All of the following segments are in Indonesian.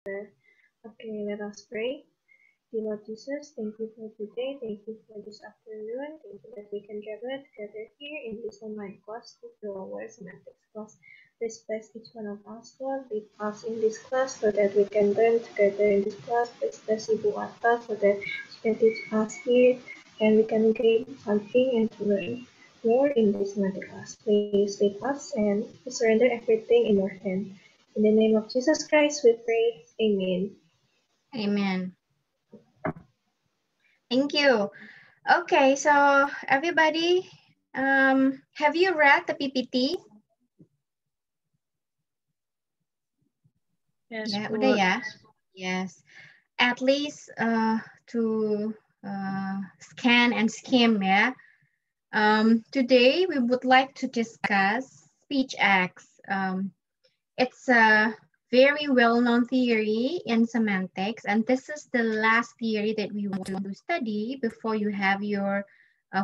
Okay, let us pray. Dear Lord Jesus, thank you for today. Thank you for this afternoon. Thank you that we can gather together here in this online class to do our semantics class. Please bless each one of us, Lord. Lead us in this class so that we can learn together in this class. Please bless Ibu Atta so that she can teach us here and we can gain something and to learn more in this semantic class. Please lead us and we surrender everything in your hand. In the name of Jesus Christ, we pray. Amen. Amen. Thank you. Okay, so everybody, have you read the PPT? Yes, Ya, Bu. udah ya. Yes. At least to scan and skim ya. Today we would like to discuss speech acts. It's a very well-known theory in semantics, and this is the last theory that we want to study before you have your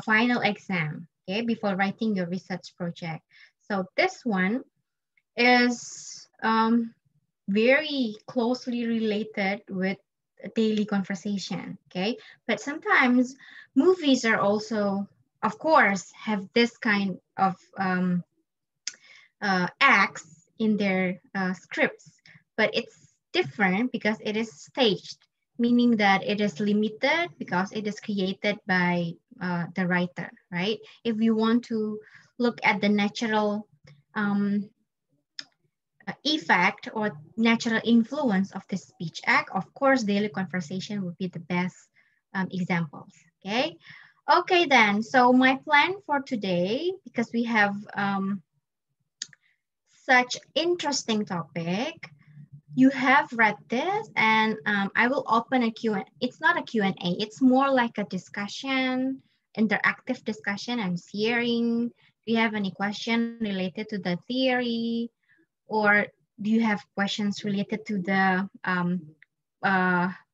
final exam, okay, before writing your research project. So this one is very closely related with daily conversation, okay? But sometimes movies are also, of course, have this kind of acts in their scripts, but it's different because it is staged, meaning that it is limited because it is created by the writer, right? If you want to look at the natural effect or natural influence of the speech act, of course, daily conversation would be the best examples, okay? Okay then, so my plan for today, because we have such interesting topic, you have read this and I will open a Q&A. It's not a Q&A, it's more like a discussion, interactive discussion. I'm sharing. Do you have any question related to the theory? Or do you have questions related to the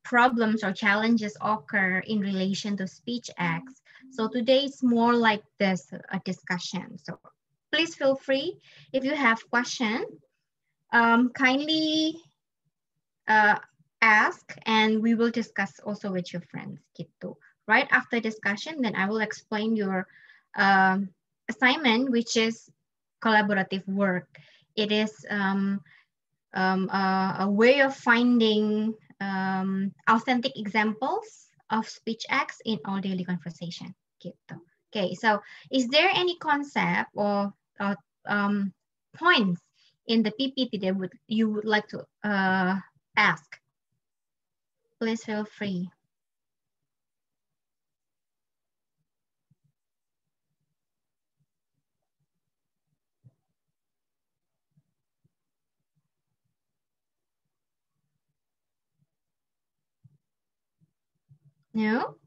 problems or challenges occur in relation to speech acts? So today it's more like this, a discussion. So please feel free if you have question, kindly ask and we will discuss also with your friends gitu. Right after discussion, then I will explain your assignment, which is collaborative work. It is a way of finding authentic examples of speech acts in our daily conversation gitu. Okay, so is there any concept or points in the PPT that you would like to ask? Please feel free. No?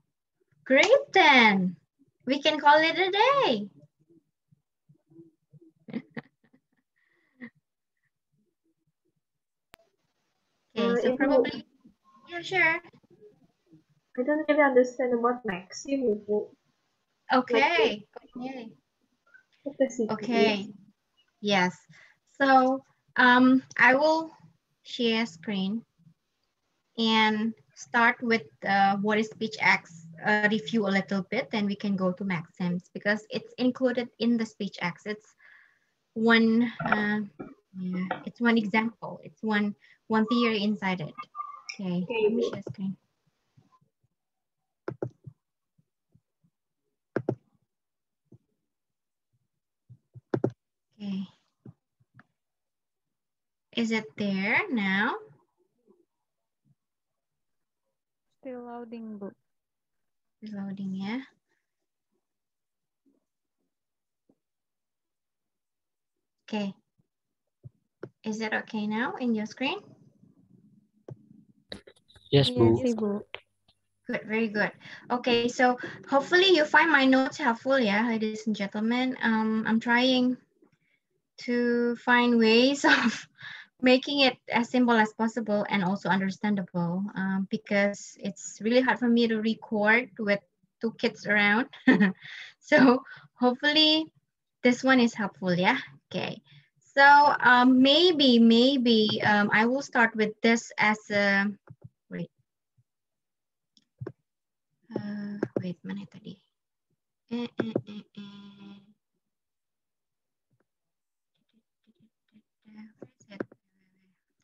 Great then. We can call it a day. Okay, so probably, yeah, sure. I don't really understand about Maxim, Ibu. Okay. Okay. Yes. So I will share screen and start with what is speech acts review a little bit, then we can go to maxims because it's included in the speech acts. It's one it's one example. It's one theory inside it. Okay, let me share screen. Okay. Is it there now? Still loading, Bu. Loading, yeah. Okay. Is it okay now in your screen? Yes, Bu. Yes, Ibu. Good, very good. Okay, so hopefully you find my notes helpful, yeah, ladies and gentlemen. I'm trying to find ways of making it as simple as possible and also understandable because it's really hard for me to record with 2 kids around. So hopefully this one is helpful, yeah? Okay, So maybe I will start with this as a wait. Wait, mana tadi? Where is it?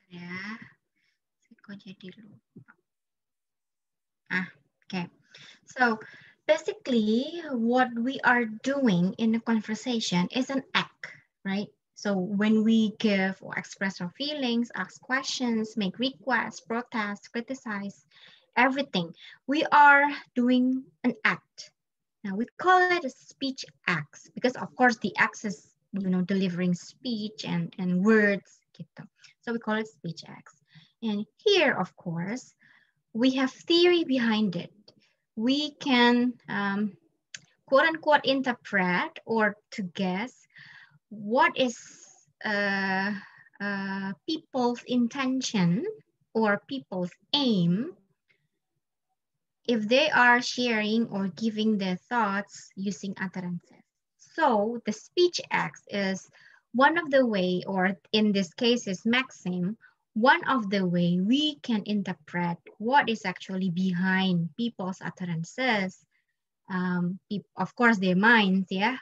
Ya, saya kok jadi lupa. Okay. So basically, what we are doing in a conversation is an act, right? So when we give or express our feelings, ask questions, make requests, protest, criticize, everything, we are doing an act. Now we call it a speech acts because of course the acts is, delivering speech and words gitu. So we call it speech acts. And here, of course, we have theory behind it. We can quote unquote interpret or to guess what is people's intention or people's aim if they are sharing or giving their thoughts using utterances. So the speech acts is one of the way, or in this case is Maxim, one of the way we can interpret what is actually behind people's utterances. Of course, their minds, yeah,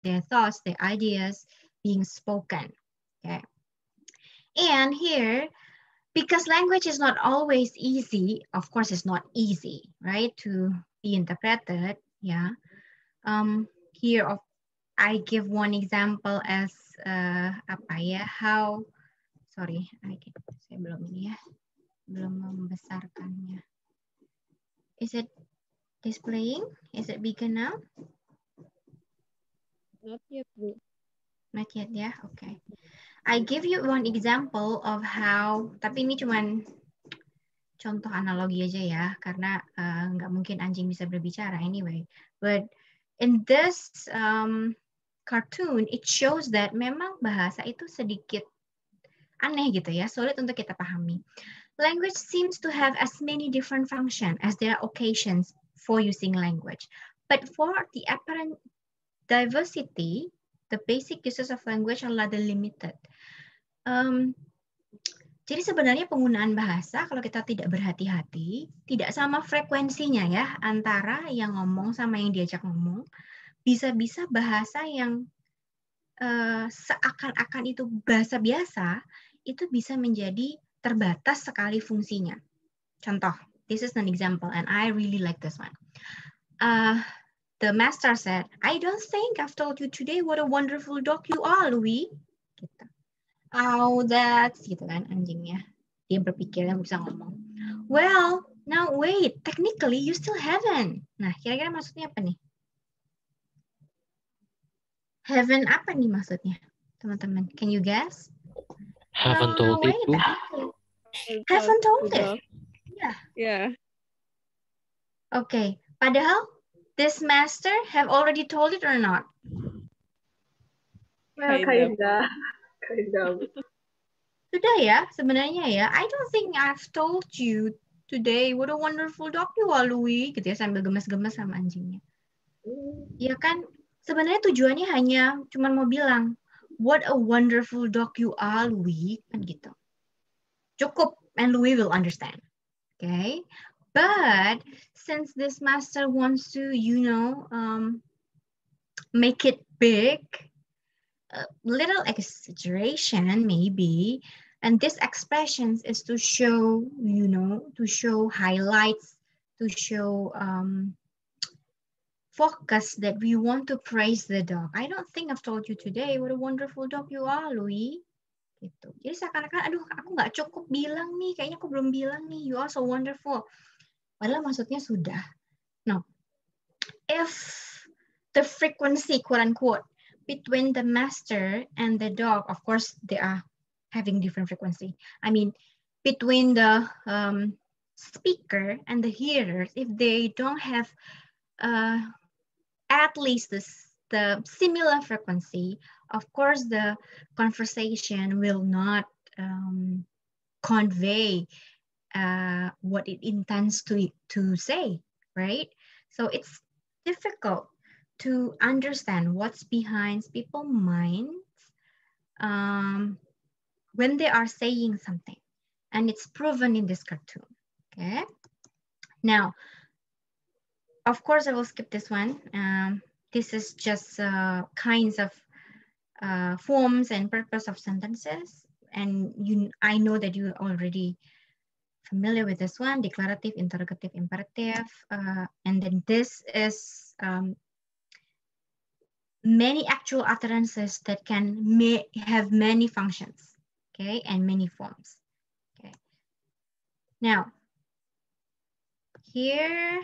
their thoughts, their ideas being spoken, okay? And here, because language is not always easy, of course it's not easy, right, to be interpreted, yeah. Here, I give one example as how, sorry, saya belum ini ya, belum membesarkannya. Is it displaying? Is it bigger now? Not yet, Bu. Not yet, ya, okay. I give you one example of how, tapi ini cuman contoh analogi aja ya, karena nggak mungkin anjing bisa berbicara anyway. But in this cartoon, it shows that memang bahasa itu sedikit aneh gitu ya, sulit untuk kita pahami. Language seems to have as many different functions as there are occasions for using language. But for the apparent diversity, the basic uses of language are rather limited. Jadi sebenarnya penggunaan bahasa kalau kita tidak berhati-hati, tidak sama frekuensinya ya antara yang ngomong sama yang diajak ngomong. Bisa-bisa bahasa yang seakan-akan itu bahasa biasa, itu bisa menjadi terbatas sekali fungsinya. Contoh, this is an example and I really like this one. The master said, I don't think I've told you today what a wonderful dog you are, Louis. Gitu. Oh, that's, gitu kan anjingnya. Dia berpikir yang bisa ngomong. Well, now wait, technically you still haven't. Nah, kira-kira maksudnya apa nih? Haven't apa nih maksudnya, teman-teman? Can you guess? Haven't told it, Bu. Haven't told it. Yeah. Yeah. Okay. Padahal this master have already told it or not? Well, kinda. Sudah ya, sebenarnya ya. I don't think I've told you today what a wonderful dog you are, Louis. Gitu ya, sambil gemes-gemes sama anjingnya. Ya kan, sebenarnya tujuannya hanya cuma mau bilang, what a wonderful dog you are, Louis. Kan gitu. Cukup, and Louis will understand. Okay? But since this master wants to, make it big, a little exaggeration maybe, and this expressions is to show, to show highlights, to show focus that we want to praise the dog. I don't think I've told you today what a wonderful dog you are, Louis. Gitu. Jadi seakan-akan, aduh, aku nggak cukup bilang nih, kayaknya aku belum bilang nih, you are so wonderful. Padahal maksudnya sudah. Now, if the frequency, quote unquote, between the master and the dog, of course, they are having different frequency. I mean, between the speaker and the hearers, if they don't have at least the similar frequency, of course, the conversation will not convey what it intends to say, right? So it's difficult to understand what's behind people's minds when they are saying something, and it's proven in this cartoon. Okay. Now, of course, I will skip this one. This is just kinds of forms and purpose of sentences, and I know that you already familiar with this one: declarative, interrogative, imperative, and then this is many actual utterances that can have many functions, okay, and many forms. Okay. Now, here,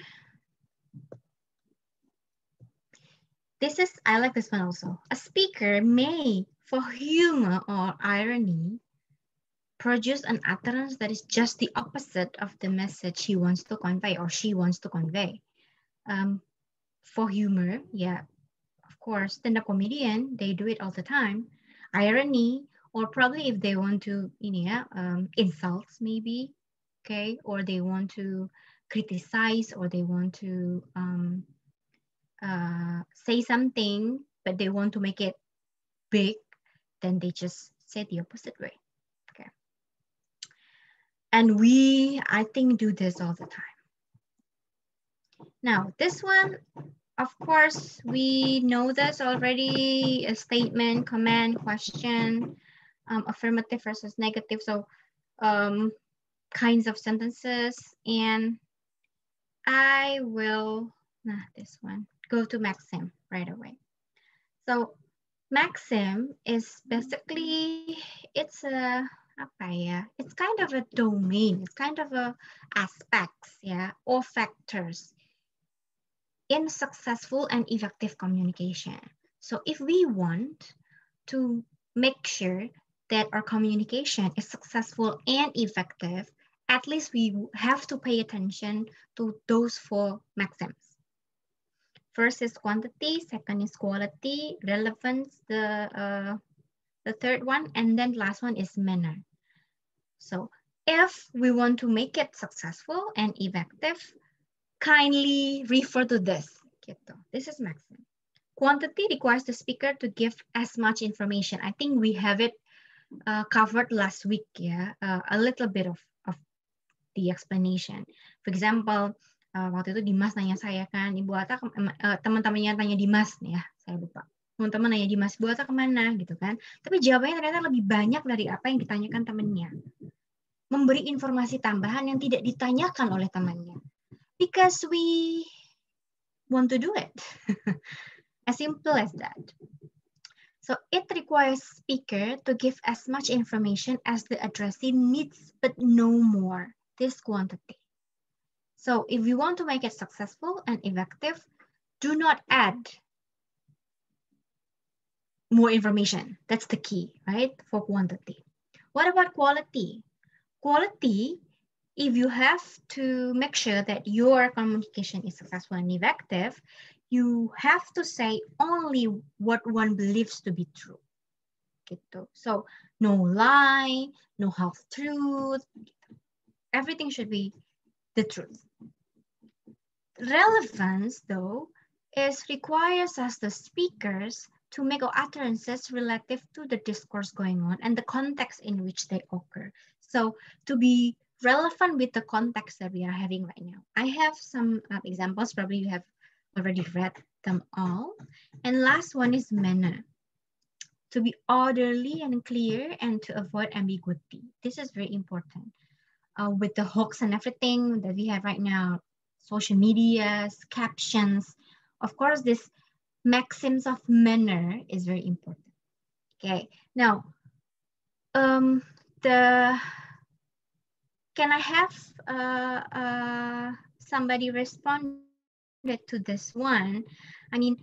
I like this one also. A speaker may, for humor or irony, produce an utterance that is just the opposite of the message he wants to convey or she wants to convey. For humor, yeah, of course, stand-up comedian, they do it all the time. Irony, or probably if they want to, insults maybe, okay, or they want to criticize, or they want to say something, but they want to make it big, then they just say the opposite way, okay. And we, I think, do this all the time. Now, this one, of course, we know this already, a statement, command, question, affirmative versus negative. So kinds of sentences. And I will, this one, go to maxim right away. So maxim is basically, it's a, it's kind of a domain, it's kind of a aspects, yeah, or factors in successful and effective communication. So if we want to make sure that our communication is successful and effective, at least we have to pay attention to those 4 maxims. First is quantity, second is quality, relevance, the third one, and then last one is manner. So if we want to make it successful and effective, kindly refer to this. This is maxim. Quantity requires the speaker to give as much information. I think we have it covered last week, yeah, a little bit of the explanation. For example, waktu itu Dimas nanya saya kan, Ibu Ata, teman-temannya tanya Dimas nih ya, saya lupa. Teman-teman nanya Dimas, Ibu Ata kemana gitu kan. Tapi jawabannya ternyata lebih banyak dari apa yang ditanyakan temannya. Memberi informasi tambahan yang tidak ditanyakan oleh temannya. Because we want to do it. As simple as that. So it requires speaker to give as much information as the addressee needs, but no more. This quantity. So if you want to make it successful and effective, do not add more information. That's the key, right? For quantity. What about quality? Quality, if you have to make sure that your communication is successful and effective, you have to say only what one believes to be true. So no lie, no half truth. Everything should be the truth. Relevance, though, requires us, the speakers, to make our utterances relative to the discourse going on and the context in which they occur. So to be relevant with the context that we are having right now. I have some examples, probably you have already read them all. And last one is manner. To be orderly and clear and to avoid ambiguity. This is very important. With the hooks and everything that we have right now, social medias, captions, of course, this maxims of manner is very important. Okay, now, can I have somebody respond to this one? I mean,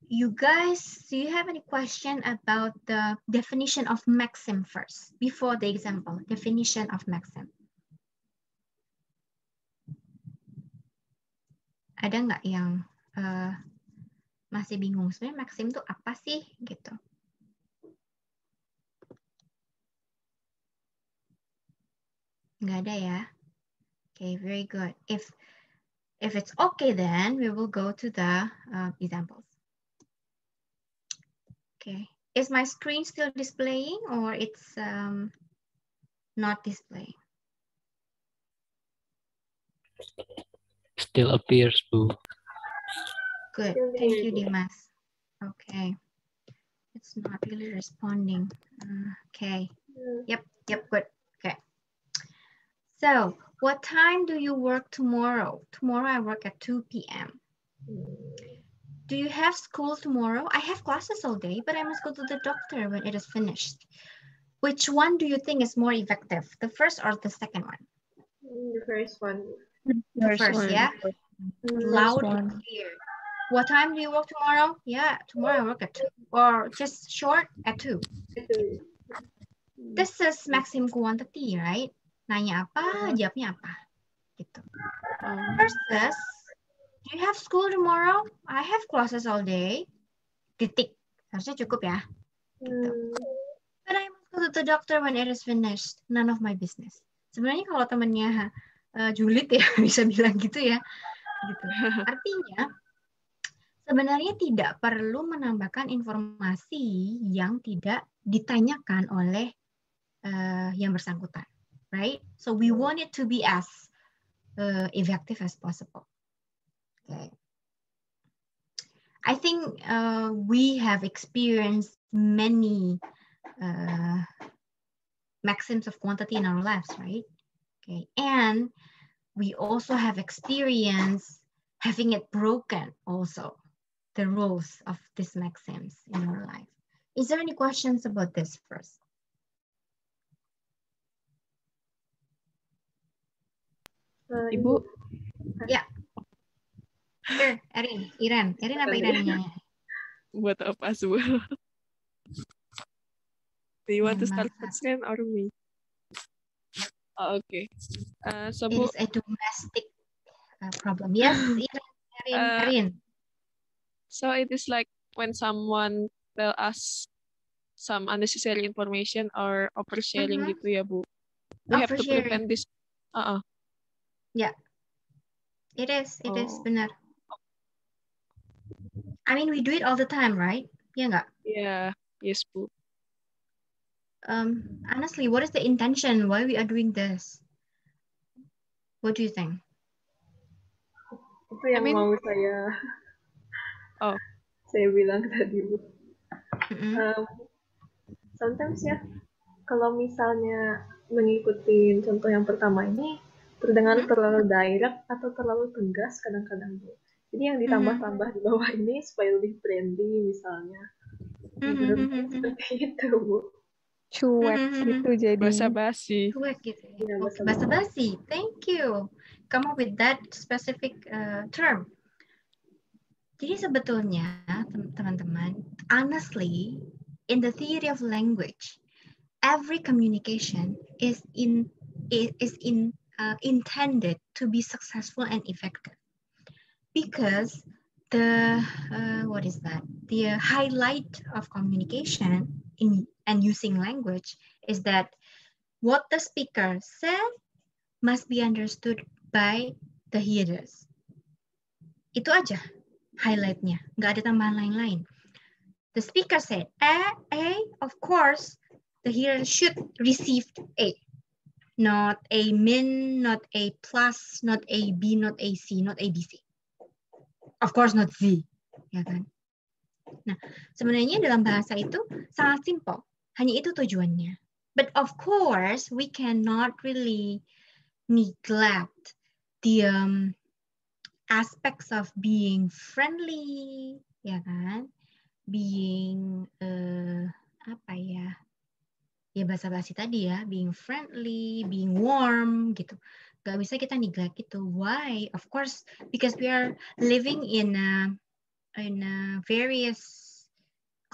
you guys, do you have any question about the definition of maxim first, before the example, definition of maxim? Ada nggak yang masih bingung sebenarnya maxim itu apa sih gitu? Nggak ada ya? Okay, very good. If it's okay, then we will go to the examples. Okay, Is my screen still displaying or it's not displaying? Still appears, Bu. Good. Still Thank there, you, Bu. Dimas. Okay. It's not really responding. Okay. Yep, good. Okay. So, what time do you work tomorrow? Tomorrow I work at 2 p.m. Do you have school tomorrow? I have classes all day, but I must go to the doctor when it is finished. Which one do you think is more effective? The first or the second one? The first one. The first, yeah? Loud and one. clear. What time do you work tomorrow? Yeah, tomorrow I work at 2. Or just short at 2. Itu. This is maximum quantity, right? Nanya apa, jawabnya apa. Gitu. Versus, do you have school tomorrow? I have classes all day. Titik. Harusnya cukup ya. Gitu. But I must go to the doctor when it is finished. None of my business. Sebenarnya kalau temennya julid ya bisa bilang gitu ya. Gitu. Artinya sebenarnya tidak perlu menambahkan informasi yang tidak ditanyakan oleh yang bersangkutan, right? So we want it to be as effective as possible. Okay. I think we have experienced many maxims of quantity in our lives, right? Okay, and we also have experienced having it broken also, the rules of these maxims in our life. Is there any questions about this first? Ibu. Ya. Sure, Erin. Iren apa Irennya? Buat apa as well? Do you want to start Maaf. first, Ren, or me? Oh, okay. So, It Bu, is a domestic problem. Yes, Erin. So it is like when someone tell us some unnecessary information or oversharing gitu ya, Bu. We have to Oversharing. prevent this. Ya. It is benar. I mean, we do it all the time, right? Ya nggak? Yeah, yes, Bu. Honestly, what is the intention? Why we are doing this? What do you think? Itu yang mau saya bilang tadi, Bu. Sometimes ya, kalau misalnya mengikuti contoh yang pertama ini terdengar terlalu direct atau terlalu tegas kadang-kadang, Bu. Jadi yang ditambah-tambah di bawah ini supaya lebih friendly misalnya. Seperti itu, Bu. Cuek gitu jadi. Basa-basi. Cuek gitu. Ya, basa-basi. Thank you. Come up with that specific term. Jadi sebetulnya teman-teman, honestly, in the theory of language, every communication is intended to be successful and effective, because the the highlight of communication and using language is that what the speaker said must be understood by the hearers. Itu aja highlightnya, nggak ada tambahan lain-lain. The speaker said A, of course the hearer should receive A. Not A min, not A plus, not A B, not A C, not A B C. Of course not Z, ya kan? Nah, sebenarnya dalam bahasa itu sangat simple. Hanya itu tujuannya. But of course, we cannot really neglect the aspects of being friendly, ya kan? Being ya basa-basi tadi ya, being friendly, being warm gitu. Gak bisa kita neglect itu. Why? Of course, because we are living in a various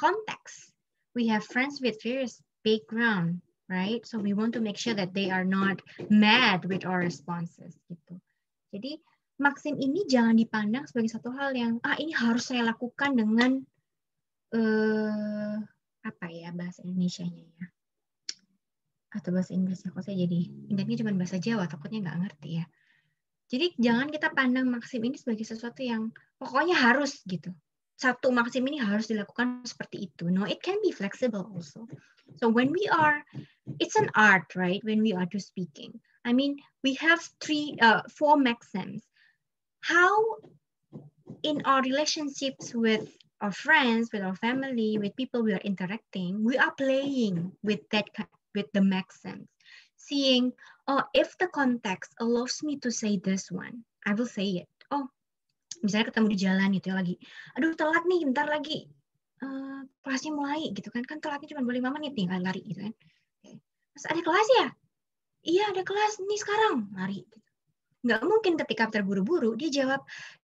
contexts. We have friends with various background, right? So we want to make sure that they are not mad with our responses gitu. Jadi maksim ini jangan dipandang sebagai satu hal yang ini harus saya lakukan dengan bahasa Indonesianya ya. Atau bahasa Inggrisnya, kok saya jadi ingatnya cuma bahasa Jawa, takutnya nggak ngerti ya. Jadi jangan kita pandang maksim ini sebagai sesuatu yang pokoknya harus gitu. satu maksim ini harus dilakukan seperti itu. No, it can be flexible also. So when we are, it's an art, right? When we are to speaking. I mean, we have 4 maxims. How in our relationships with our friends, with our family, with people we are interacting, we are playing with the maxims. Seeing, oh, if the context allows me to say this one, I will say it. Oh, misalnya ketemu di jalan gitu ya lagi, aduh telat nih, bentar lagi kelasnya mulai gitu kan telatnya cuma boleh 5 menit nih lari gitu kan. Terus ada kelas ya? Iya ada kelas nih sekarang, lari. Nggak mungkin ketika terburu-buru dia jawab,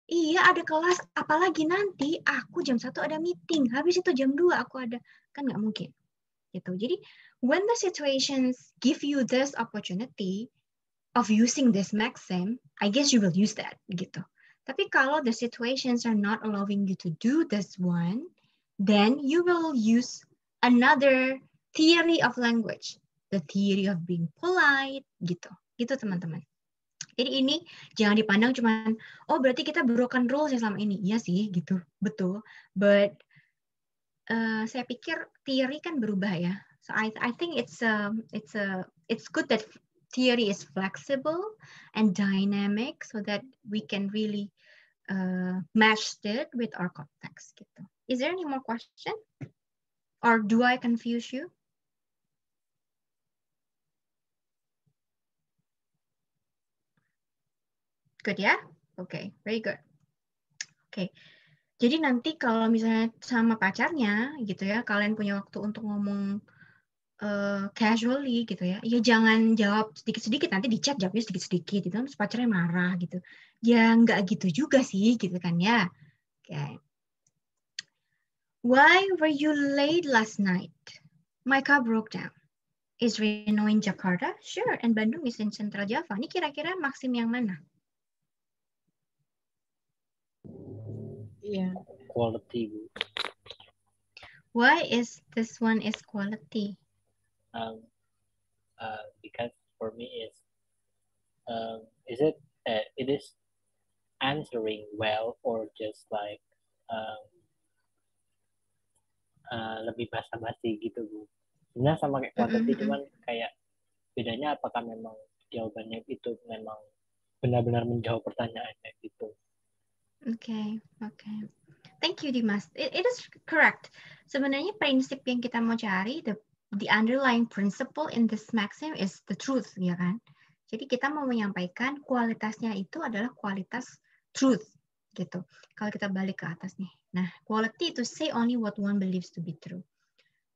iya ada kelas, apalagi nanti aku jam 1 ada meeting, habis itu jam 2 aku ada, kan nggak mungkin. Gitu. Jadi when the situations give you this opportunity of using this maxim, I guess you will use that gitu. Tapi kalau the situations are not allowing you to do this one, then you will use another theory of language, the theory of being polite, gitu. Gitu teman-teman. Jadi ini jangan dipandang cuman, oh berarti kita broken rules ya selama ini. Iya sih, gitu. Betul. But saya pikir teori kan berubah ya. So I think it's good that theory is flexible and dynamic so that we can really match it with our context. Gitu. Is there any more question? Or do I confuse you? Good ya? Okay, very good. Okay. Jadi nanti kalau misalnya sama pacarnya gitu ya, kalian punya waktu untuk ngomong casually gitu ya, ya jangan jawab sedikit-sedikit, nanti di chat jawabnya sedikit-sedikit gitu, terus pacarnya marah gitu. Ya nggak gitu juga sih gitu kan ya. Okay. Why were you late last night? My car broke down. Is Reno in Jakarta? Sure, and Bandung is in Central Java. Ini kira-kira maksim yang mana? Yeah. Quality. Why is this one is quality? Because for me it is answering well or just like lebih basa-basi gitu Bu. Sebenarnya sama kayak quantity, cuman kayak bedanya apakah memang jawabannya itu memang benar-benar menjawab pertanyaannya gitu. Okay. Thank you Dimas. It is correct. Sebenarnya prinsip yang kita mau cari, the underlying principle in this maxim is the truth, ya kan? Jadi kita mau menyampaikan kualitasnya itu adalah kualitas truth, gitu. Kalau kita balik ke atas nih. Nah, quality to say only what one believes to be true.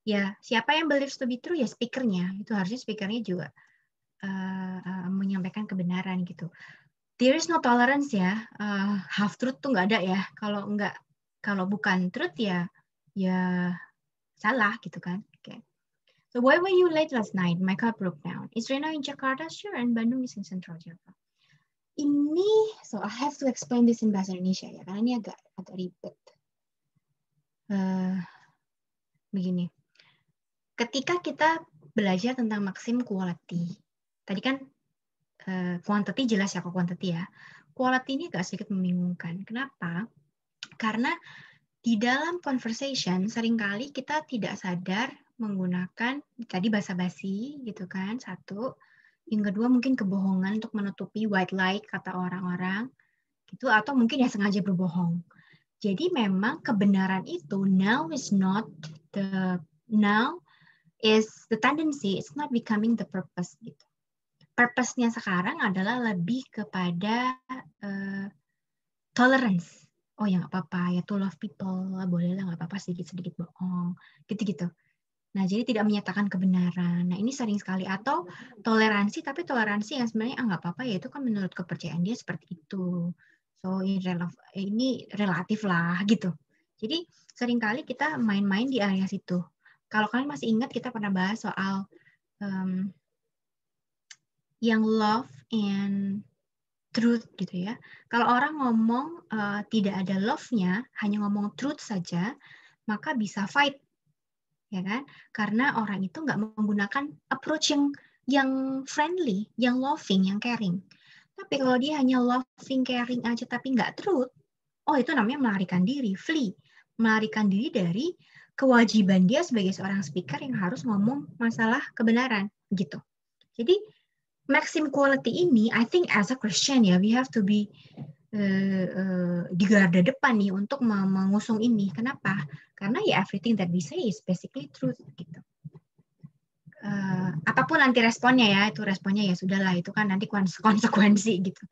Ya, siapa yang believes to be true? Ya speakernya. Itu harusnya speakernya juga menyampaikan kebenaran gitu. There is no tolerance ya. Half truth tuh nggak ada ya. Kalau bukan truth ya salah gitu kan. Okay. So why were you late last night? My car broke down. Is Reno in Jakarta? Sure, and Bandung is in Central Java. Ini, so I have to explain this in bahasa Indonesia ya, karena ini agak ribet. Begini, ketika kita belajar tentang maksim quality, tadi kan quantity jelas ya, kok quantity ya. Quality ini agak sedikit membingungkan. Kenapa? Karena di dalam conversation seringkali kita tidak sadar menggunakan tadi basa-basi gitu kan, satu. Yang kedua mungkin kebohongan untuk menutupi white lie kata orang-orang gitu, atau mungkin ya sengaja berbohong. Jadi memang kebenaran itu now is the tendency, it's not becoming the purpose gitu. Purpose-nya sekarang adalah lebih kepada tolerance. Oh ya nggak apa-apa, ya to love people, boleh lah nggak apa-apa sedikit-sedikit bohong, gitu-gitu. Nah, jadi tidak menyatakan kebenaran. Nah, ini sering sekali. Atau toleransi, tapi toleransi yang sebenarnya nggak apa-apa, ya itu kan menurut kepercayaan dia seperti itu. So, ini relatif lah, gitu. Jadi, seringkali kita main-main di area situ. Kalau kalian masih ingat, kita pernah bahas soal yang love and truth gitu ya. Kalau orang ngomong tidak ada love-nya, hanya ngomong truth saja, maka bisa fight, ya kan? Karena orang itu nggak menggunakan approach yang friendly, yang loving, yang caring. Tapi kalau dia hanya loving, caring aja tapi nggak truth, oh itu namanya melarikan diri, flee. melarikan diri dari kewajiban dia sebagai seorang speaker yang harus ngomong masalah kebenaran gitu. Jadi maxim quality ini, I think as a Christian ya, we have to be di garda depan nih untuk mengusung ini. Kenapa? Karena ya everything that we say is basically truth gitu. Apapun nanti responnya ya, itu responnya ya sudahlah, itu kan nanti konsekuensi gitu.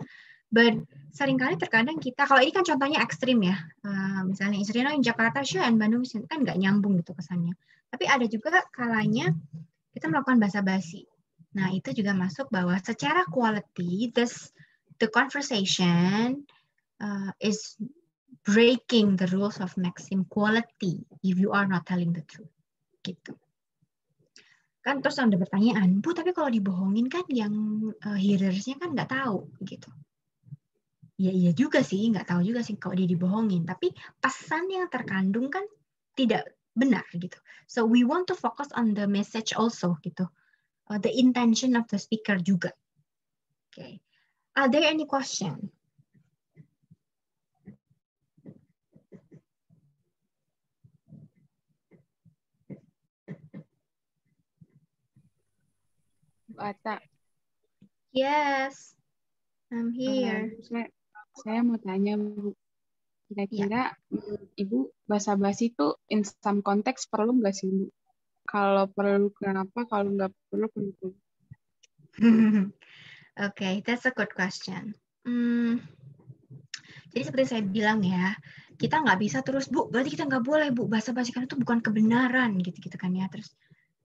But seringkali terkadang kita, kalau ini kan contohnya ekstrim ya, misalnya istrinya di Jakarta dan Bandung kan nggak nyambung gitu kesannya. Tapi ada juga kalanya kita melakukan basa-basi. Nah itu juga masuk bahwa secara quality, the conversation is breaking the rules of maxim quality if you are not telling the truth. Gitu. Kan terus ada pertanyaan, Bu, tapi kalau dibohongin kan yang hearersnya kan nggak tahu gitu. Ya iya juga sih, nggak tahu juga sih kalau dia dibohongin. Tapi pesan yang terkandung kan tidak benar gitu. So we want to focus on the message also gitu. The intention of the speaker juga. Okay. Are there any question? Bu Ata. Yes, I'm here. Saya mau tanya, Bu. Kira-kira Ibu basa-basi itu in some konteks perlu nggak sih, Bu? Kalau perlu kenapa? Kalau nggak perlu kenapa? Okay, that's a good question. Jadi seperti saya bilang ya, kita nggak bisa terus, Bu, berarti kita nggak boleh, Bu, basa-basi kan itu bukan kebenaran, gitu-gitu kan ya. Terus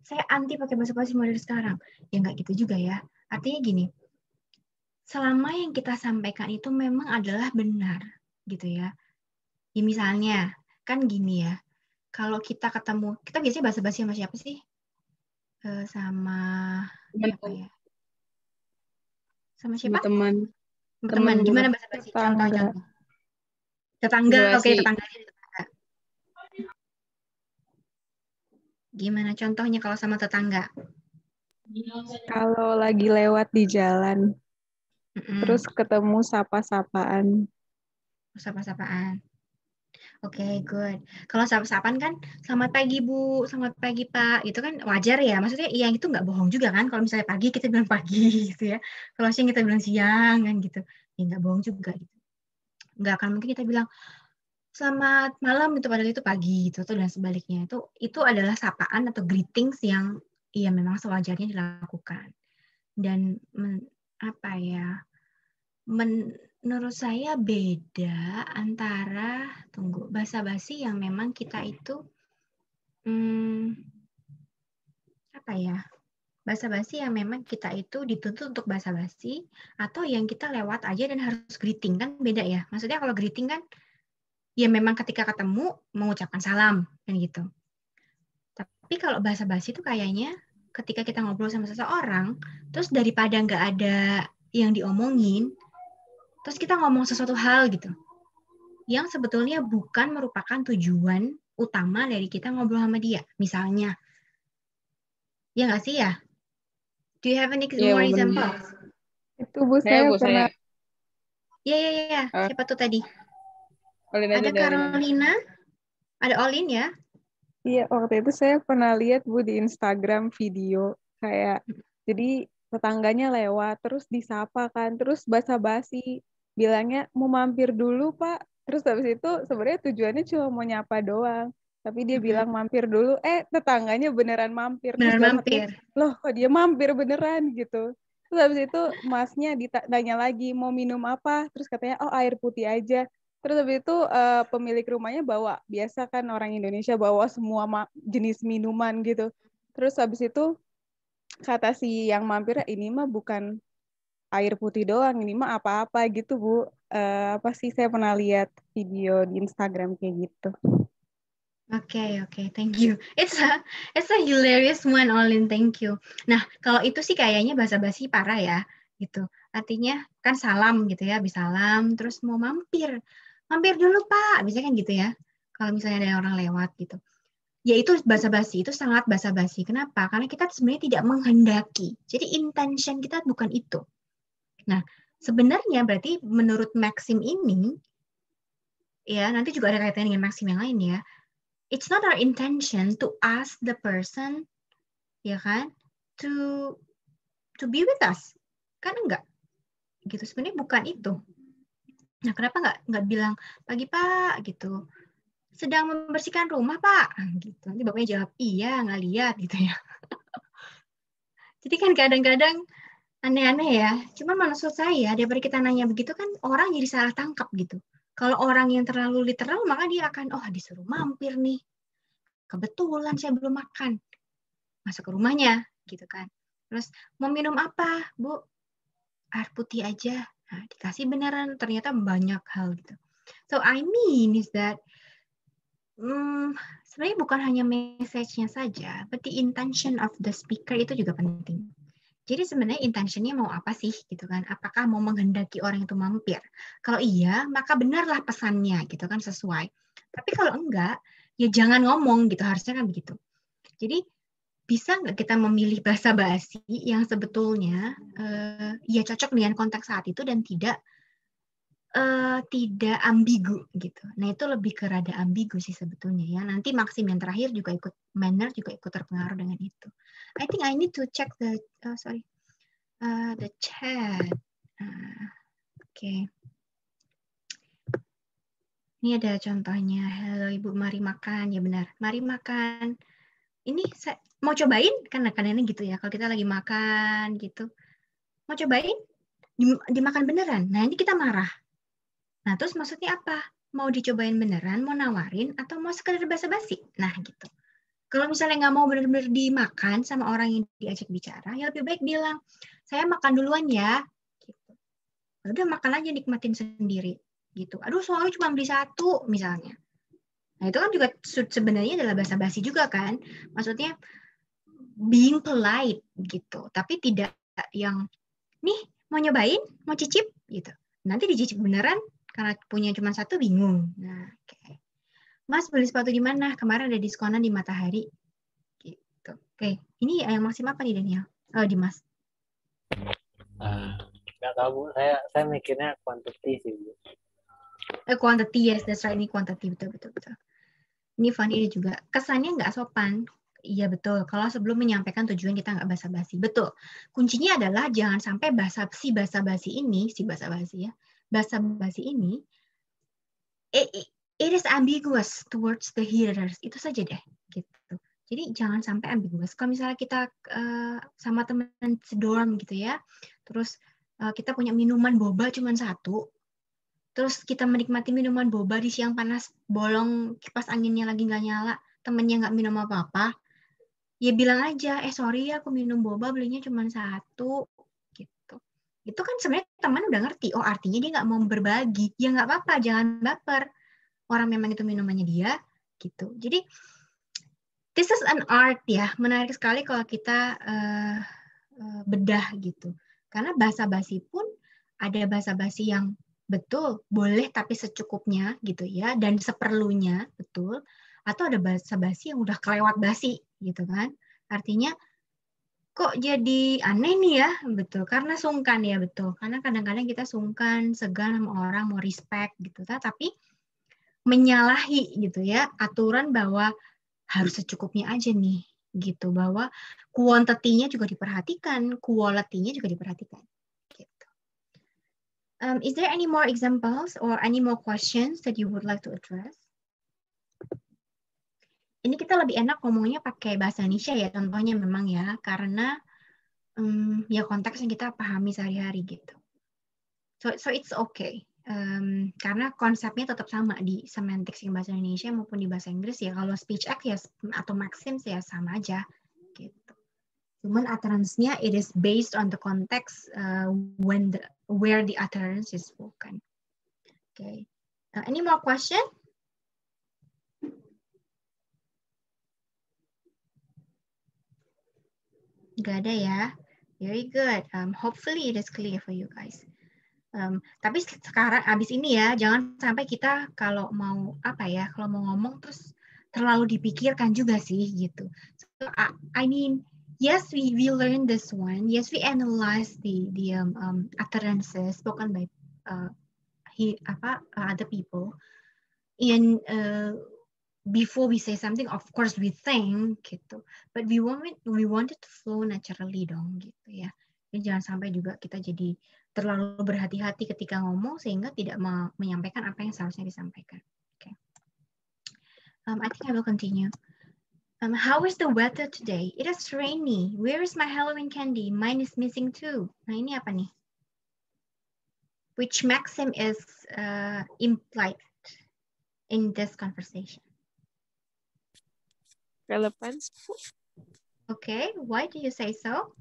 saya anti pakai basa-basi mulai dari sekarang. Ya nggak gitu juga ya. Artinya gini, selama yang kita sampaikan itu memang adalah benar, gitu ya. Ya misalnya, kan gini ya, kalau kita ketemu, kita biasanya basa-basi sama siapa sih? Sama siapa ya? Sama siapa? Teman. Teman. Gimana basa-basi? Contoh-contoh. Tetangga, oke, tetangga. Gimana contohnya kalau sama tetangga? Kalau lagi lewat di jalan, terus ketemu sapa-sapaan. Sapa-sapaan. Oke, good. Kalau sapa-sapaan kan, selamat pagi Bu, selamat pagi Pak, itu kan wajar ya. Maksudnya iya itu nggak bohong juga kan. Kalau misalnya pagi kita bilang pagi gitu ya. Kalau siang kita bilang siang kan gitu. Ya nggak bohong juga gitu. Nggak akan mungkin kita bilang selamat malam itu padahal itu pagi gitu dan sebaliknya. Itu adalah sapaan atau greetings yang iya memang sewajarnya dilakukan. Dan menurut saya beda antara basa-basi yang memang kita itu basa-basi yang memang kita itu dituntut untuk basa-basi atau yang kita lewat aja dan harus greeting, kan beda ya. Maksudnya kalau greeting kan ya memang ketika ketemu mengucapkan salam kan gitu. Tapi kalau basa-basi itu kayaknya ketika kita ngobrol sama seseorang, terus daripada nggak ada yang diomongin, terus kita ngomong sesuatu hal gitu, yang sebetulnya bukan merupakan tujuan utama dari kita ngobrol sama dia. Misalnya, ya nggak sih ya? Do you have any more examples? Itu Bu, saya pernah. Iya. Siapa tuh tadi? Ada Carolina, ada Olin ya? Iya, waktu itu saya pernah lihat Bu di Instagram video kayak jadi tetangganya lewat terus disapa kan, terus basa-basi bilangnya mau mampir dulu Pak. Terus habis itu sebenarnya tujuannya cuma mau nyapa doang. Tapi dia bilang mampir dulu, tetangganya beneran mampir. Beneran mampir. Loh kok dia mampir beneran gitu. Terus habis itu masnya ditanya lagi mau minum apa, terus katanya oh air putih aja. Terus habis itu pemilik rumahnya bawa, biasa kan orang Indonesia bawa semua jenis minuman gitu. Terus habis itu kata si yang mampir, ini mah bukan air putih doang, ini mah apa-apa gitu Bu. Apa sih, saya pernah lihat video di Instagram kayak gitu. Oke, thank you. It's a hilarious one, Olin, thank you. Nah, kalau itu sih kayaknya basa-basi parah ya, gitu. Artinya kan salam gitu ya, habis salam, terus mau mampir dulu Pak, biasanya kan gitu ya. Kalau misalnya ada orang lewat gitu. Ya itu basa-basi, itu sangat basa-basi. Kenapa? Karena kita sebenarnya tidak menghendaki. Jadi intention kita bukan itu. Nah, sebenarnya berarti menurut Maxim ini, ya nanti juga ada kaitannya dengan Maxim yang lain ya. It's not our intention to ask the person, ya kan, to be with us, kan enggak, gitu. Sebenarnya bukan itu. Nah, kenapa nggak bilang pagi Pak gitu, sedang membersihkan rumah Pak, gitu. Nanti bapaknya jawab iya nggak lihat gitu ya. Jadi kan kadang-kadang aneh-aneh ya. Cuman maksud saya daripada kita nanya begitu kan orang jadi salah tangkap gitu. Kalau orang yang terlalu literal maka dia akan disuruh mampir nih. Kebetulan saya belum makan. Masuk ke rumahnya gitu kan. Terus mau minum apa, Bu? Air putih aja. Nah, dikasih beneran ternyata banyak hal gitu. So I mean is that sebenarnya bukan hanya message-nya saja, but the intention of the speaker itu juga penting. Jadi sebenarnya intentionnya mau apa sih gitu kan? Apakah mau menghendaki orang itu mampir? Kalau iya, maka benarlah pesannya gitu kan sesuai. Tapi kalau enggak, ya jangan ngomong gitu. Harusnya kan begitu. Jadi bisa nggak kita memilih bahasa basi yang sebetulnya ya cocok dengan konteks saat itu dan tidak ambigu gitu. Nah itu lebih ke rada ambigu sih sebetulnya ya. Nanti Maxim yang terakhir juga ikut, manner juga ikut terpengaruh dengan itu. I think I need to check the the chat. Oke. Ini ada contohnya. Halo Ibu, mari makan. Ya benar, mari makan. Ini saya mau cobain kan kadang-kadang gitu ya. Kalau kita lagi makan gitu, mau cobain dimakan beneran. Nah ini kita marah. Nah terus maksudnya apa? Mau dicobain beneran, mau nawarin, atau mau sekedar basa-basi? Nah gitu. Kalau misalnya nggak mau benar-benar dimakan sama orang yang diajak bicara, ya lebih baik bilang, saya makan duluan ya. Gitu. Udah makan aja, nikmatin sendiri. Gitu. Aduh soalnya cuma beli satu misalnya. Nah itu kan juga sebenarnya adalah basa-basi juga kan. Maksudnya being polite gitu. Tapi tidak yang, nih mau nyobain, mau cicip gitu. Nanti dicicip beneran karena punya cuma satu bingung. Nah, oke. Mas beli sepatu di mana? Kemarin ada diskonan di Matahari. Gitu. Oke, ini yang Maxim apa nih Daniel? Oh, Dimas. Nggak tahu Bu, saya mikirnya quantity sih Bu. Quantity, yes, that's right. Ini quantity, betul. Ini Fanny juga. Kesannya nggak sopan. Iya betul. Kalau sebelum menyampaikan tujuan kita nggak basa-basi. Betul. Kuncinya adalah jangan sampai basa-basi ini, basa-basi ini, it is ambiguous towards the hearers. Itu saja deh. Gitu. Jadi jangan sampai ambiguous. Kalau misalnya kita sama teman sedorm gitu ya, terus kita punya minuman boba cuma satu, terus kita menikmati minuman boba di siang panas bolong, kipas anginnya lagi nggak nyala, temennya nggak minum apa-apa, ya bilang aja, sorry ya aku minum boba belinya cuma satu, gitu. Itu kan sebenarnya teman udah ngerti, oh artinya dia nggak mau berbagi, ya nggak apa-apa, jangan baper. Orang memang itu minumannya dia, gitu. Jadi this is an art ya, menarik sekali kalau kita bedah gitu. Karena basa-basi pun ada basa-basi yang betul boleh tapi secukupnya gitu ya, dan seperlunya betul. Atau ada basa-basi yang udah kelewat basi gitu kan. Artinya kok jadi aneh nih ya, betul. Karena sungkan ya, betul. Karena kadang-kadang kita sungkan, segan sama orang, mau respect gitu. Tapi menyalahi gitu ya aturan bahwa harus secukupnya aja nih gitu, bahwa quantity-nya juga diperhatikan, quality-nya juga diperhatikan. Gitu. Is there any more examples or any more questions that you would like to address? Ini kita lebih enak ngomongnya pakai bahasa Indonesia ya, contohnya memang ya, karena ya konteks yang kita pahami sehari-hari gitu. So it's okay. Karena konsepnya tetap sama di semantics yang bahasa Indonesia maupun di bahasa Inggris ya. Kalau speech act ya atau maxims ya sama aja gitu. Cuman utterance-nya it is based on the context where the utterance is spoken. Okay. Any more question? Gak ada ya. Very good. Hopefully it is clear for you guys. Tapi sekarang abis ini ya, jangan sampai kita kalau mau kalau mau ngomong terus terlalu dipikirkan juga sih gitu. So, I mean, yes, we learn this one. Yes, we analyze the utterances spoken by other people. in before we say something, of course we think gitu, but we want it to flow naturally dong gitu ya. Jadi jangan sampai juga kita jadi terlalu berhati-hati ketika ngomong sehingga tidak menyampaikan apa yang seharusnya disampaikan. Okay. I think I will continue. How is the weather today? It is rainy. Where is my Halloween candy? Mine is missing too. Nah ini apa nih? Which maxim is implied in this conversation? Relevance. Okay, why do you say so?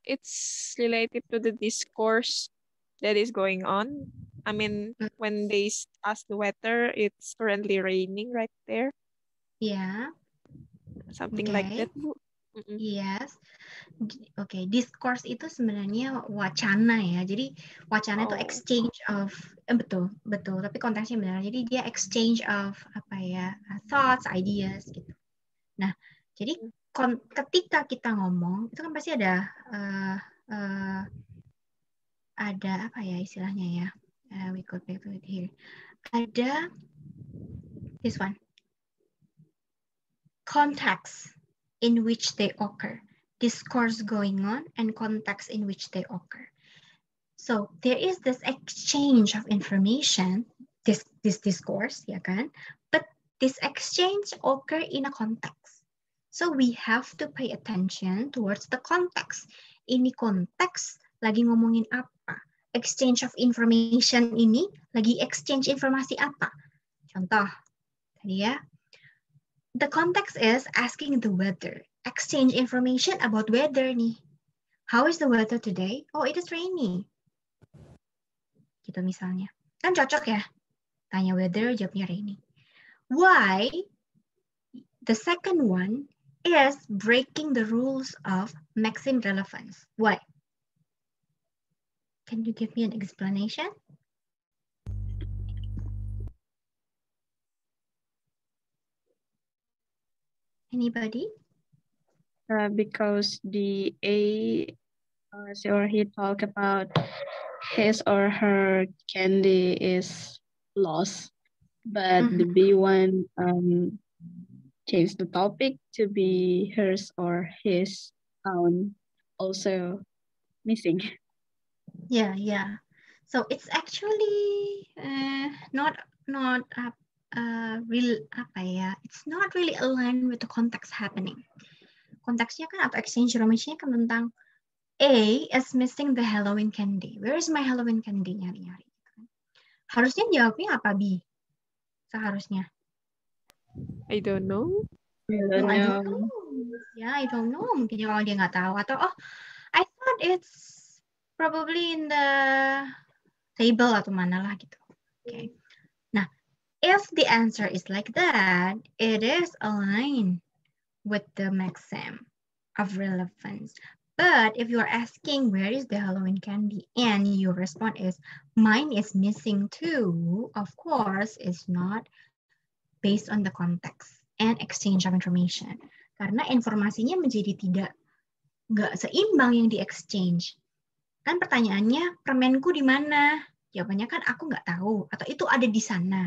It's related to the discourse that is going on. I mean, when they ask the weather, it's currently raining right there. Yeah. Something like that, Bu. Yes. Oke, discourse itu sebenarnya wacana ya. Jadi wacana itu exchange of betul. Tapi konteksnya benar. Jadi dia exchange of apa ya, thoughts, ideas gitu. Nah, jadi ketika kita ngomong itu kan pasti ada apa ya istilahnya ya. We could back to it here. Ada this one. Context in which they occur. Discourse going on and context in which they occur. So there is this exchange of information, this discourse, ya kan? But this exchange occur in a context. So we have to pay attention towards the context. Ini konteks lagi ngomongin apa? Exchange of information ini lagi exchange informasi apa? Contoh, tadi ya. The context is asking the weather. Exchange information about weather nih. How is the weather today? Oh, it is rainy. Gitu misalnya. Kan cocok ya? Tanya weather, jawabnya rainy. Why? The second one is breaking the rules of maxim relevance. Why? Can you give me an explanation? Anybody? Because the A or he talked about his or her candy is lost, but the B one changed the topic to be hers or his own, also missing. Yeah. So it's actually not real apa ya? It's not really aligned with the context happening. Konteksnya kan atau exchange information-nya kan tentang A is missing the Halloween candy. Where is my Halloween candy? Nyari-nyari. Harusnya jawabnya apa, B? Seharusnya. I don't know. I don't know. Yeah, I don't know. Mungkin kalau dia nggak tahu. Atau, I thought it's probably in the table atau mana lah gitu. Okay. Nah, if the answer is like that, it is aligned with the maxim of relevance. But if you're asking where is the Halloween candy and your response is mine is missing too, of course it's not based on the context and exchange of information. Karena informasinya menjadi nggak seimbang yang di exchange. Kan pertanyaannya permenku di mana? Jawabannya kan aku nggak tahu atau itu ada di sana.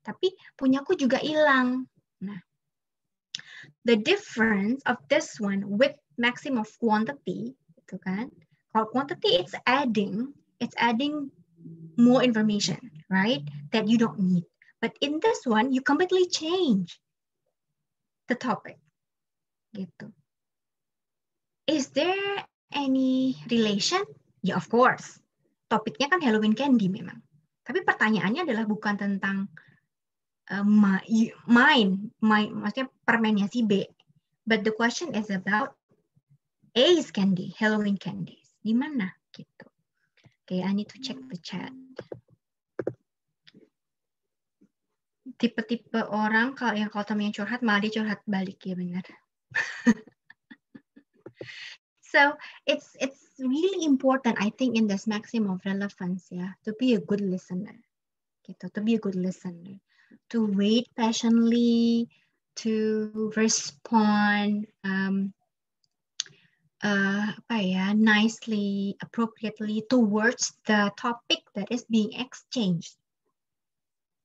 Tapi punyaku juga hilang. Nah, the difference of this one with maxim of quantity, gitu kan? Kalau quantity it's adding more information, right? That you don't need. But in this one, you completely change the topic, gitu. Is there any relation? Ya, of course. Topiknya kan Halloween candy memang. Tapi pertanyaannya adalah bukan tentang maksudnya permennya si B. But the question is about A's candy, Halloween candies. Di mana gitu? Okay, I need to check the chat. Tipe-tipe orang kalau temennya curhat malah dia curhat balik, ya benar. So it's really important, I think, in this maxim of relevance, yeah, to be a good listener, gitu. To be a good listener, to wait patiently, to respond, nicely, appropriately towards the topic that is being exchanged,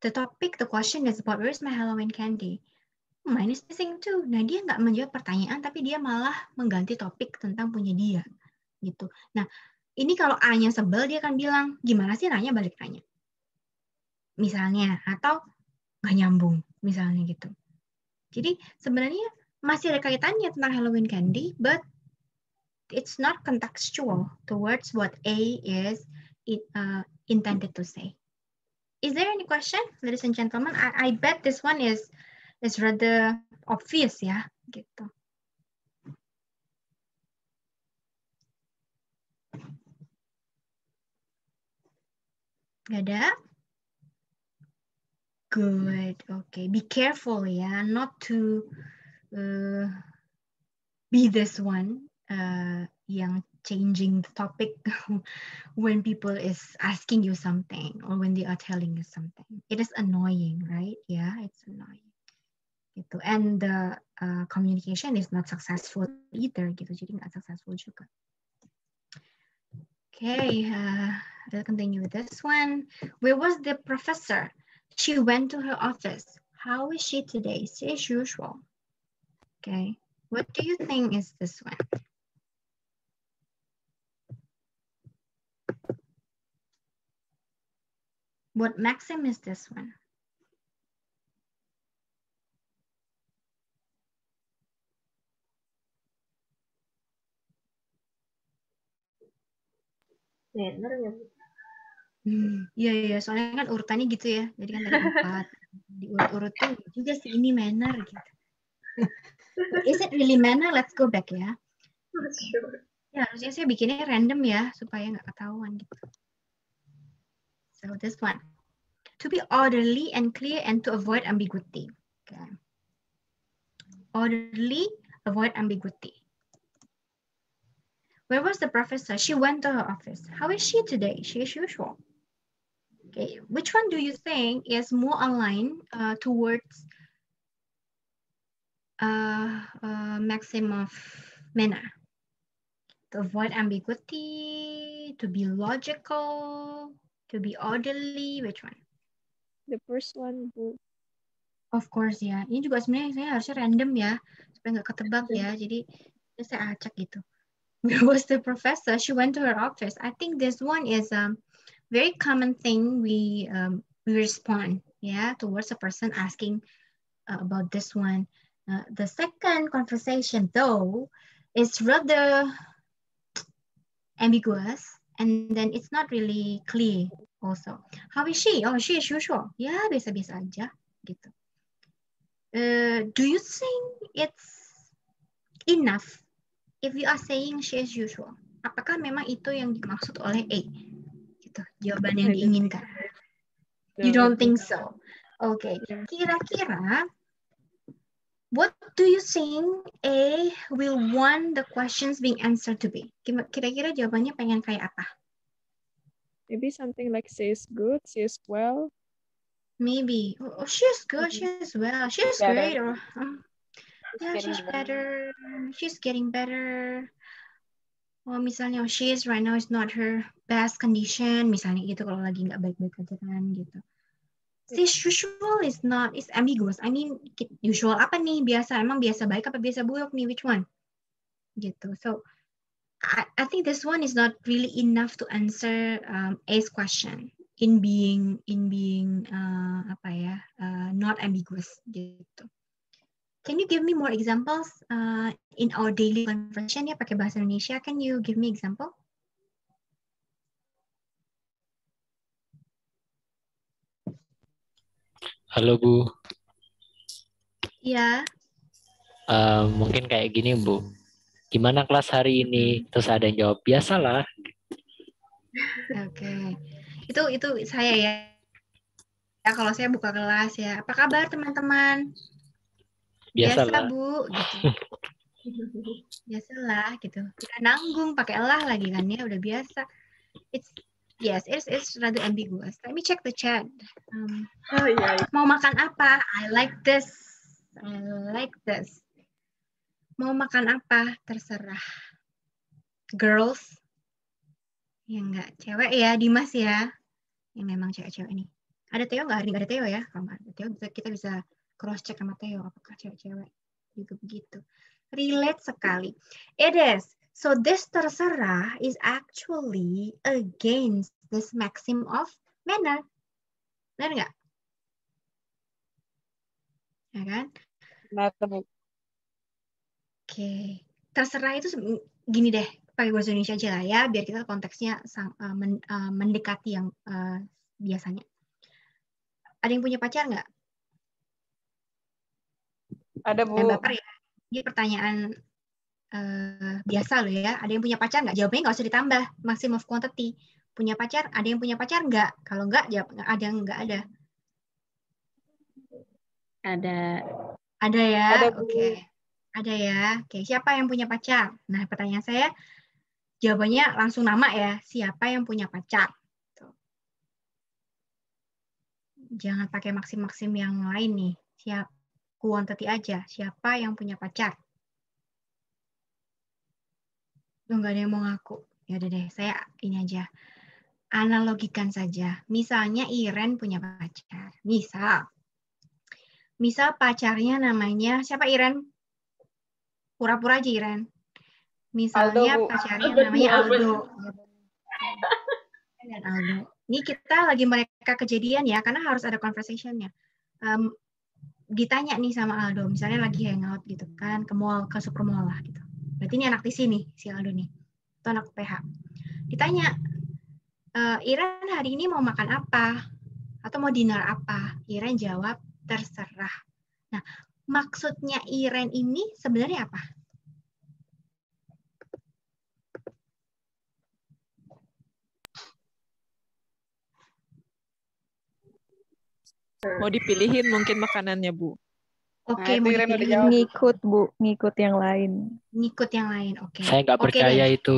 the question is about where's my Halloween candy. Mine is missing too. Nah, dia nggak menjawab pertanyaan, tapi dia malah mengganti topik tentang punya dia. Gitu. Nah, ini kalau A-nya sebel, dia akan bilang, gimana sih nanya balik nanya. Misalnya, atau nggak nyambung, misalnya gitu. Jadi, sebenarnya masih ada kaitannya tentang Halloween candy, but it's not contextual towards what A is intended to say. Is there any question, ladies and gentlemen? I bet this one is rather obvious ya, gitu. Gak ada? Good, okay. Be careful ya, not to be this one yang changing the topic when people is asking you something or when they are telling you something. It is annoying, right? Yeah, it's annoying. Gitu. And the communication is not successful either, gitu. Jadi nggak successful juga. Okay, I'll continue with this one. Where was the professor? She went to her office. How is she today? She as usual. Okay, what do you think is this one? What maxim is this one? Manner ya, Bu. Iya, soalnya kan urutannya gitu ya. Jadi kan tadi 4. Diurut-urut tuh juga sih ini manner gitu. Is it really manner? Let's go back ya. Not sure. Ya, harusnya saya bikinnya random ya, supaya nggak ketahuan gitu. So this one. To be orderly and clear and to avoid ambiguity. Okay. Orderly, avoid ambiguity. Where was the professor? She went to her office. How is she today? She is usual. Okay, which one do you think is more aligned towards maxim of manner? To avoid ambiguity, to be logical, to be orderly, which one? The first one, Bu. Of course ya. Ini juga sebenarnya saya harusnya random ya, supaya nggak ketebak ya. Jadi saya acak gitu. Where was the professor? She went to her office. I think this one is very common thing we respond, yeah, towards a person asking about this one. The second conversation, though, is rather ambiguous, and then it's not really clear also. How is she? Oh, she is usual. Ya, biasa-biasa aja, gitu. Do you think it's enough if you are saying she is usual? Apakah memang itu yang dimaksud oleh A? Gitu, jawaban yang diinginkan. You don't think so? Okay. Kira-kira, what do you think A will want the questions being answered to be? Kira-kira jawabannya pengen kayak apa? Maybe something like she is good, she is well. Maybe. Oh, she's good, she's well, she's great. Or, yeah, she's better. She's getting better. Oh, misalnya, oh, she is right now is not her best condition. Misalnya gitu kalau lagi nggak baik-baik aja kan gitu. This usual is not, is ambiguous. I mean, usual apa nih? Biasa, emang biasa baik apa biasa buruk nih? Which one? Gitu. So, I think this one is not really enough to answer A's question in being not ambiguous gitu. Can you give me more examples in our daily conversation ya pakai bahasa Indonesia? Can you give me example? Halo Bu. Iya. Mungkin kayak gini Bu. Gimana kelas hari ini? Terus ada yang jawab biasalah. Oke. Itu saya ya. Ya kalau saya buka kelas ya. Apa kabar teman-teman? Biasa Bu gitu. Biasalah gitu. Kita nanggung pakai lah lagi kan ya udah biasa. It's rather ambiguous. Let me check the chat. Mau makan apa? I like this. Mau makan apa? Terserah. Girls. Ya enggak, cewek ya, Dimas ya. Yang memang cewek-cewek nih. Ada Theo nggak? Hari ini nggak ada Theo ya. Kalau nggak ada Theo, kita bisa cross check sama Theo apakah cewek-cewek juga begitu. Relate sekali. It is. So this terserah is actually against this maxim of manner. Benar nggak? Ya kan? Benar, Bu. Oke. Terserah itu gini deh, pakai bahasa Indonesia aja lah ya, biar kita konteksnya mendekati yang biasanya. Ada yang punya pacar nggak? Ada, Dan Bu. baper ya. Ini pertanyaan biasa loh ya. Ada yang punya pacar nggak? Jawabnya nggak usah ditambah. Maximum of quantity. Punya pacar? Ada yang punya pacar nggak? Kalau nggak, jawab ada yang nggak ada. Ada. Ada ya? Ada, Bu. Oke. Ada ya. Oke. Siapa yang punya pacar? Nah, pertanyaan saya, jawabannya langsung nama ya. Siapa yang punya pacar? Tuh. Jangan pakai maksim-maksim yang lain nih. Quantity aja. Siapa yang punya pacar? Nggak ada yang mau ngaku. Ya udah deh, saya ini aja. Analogikan saja. Misalnya Iren punya pacar. Misal pacarnya namanya siapa Iren? Pura-pura aja Iren. Misalnya Aldo, Bu. pacarnya namanya Aldo. Dan Aldo. Ini kita lagi mereka kejadian ya, karena harus ada conversation-nya. Ditanya nih sama Aldo, misalnya lagi hangout gitu kan, ke mall, ke super mall lah gitu. Berarti ini anak TC nih, si Aldo nih. Itu anak PH. Ditanya, Iren hari ini mau makan apa? Atau mau dinner apa? Iren jawab, terserah. Nah, maksudnya Iren ini sebenarnya apa? Mau dipilihin mungkin makanannya, Bu. Oke, Nah, mau itu Iren udah dipilihin. jawab. Ngikut, Bu. Ngikut yang lain. Ngikut yang lain, oke. Saya nggak percaya deh. itu.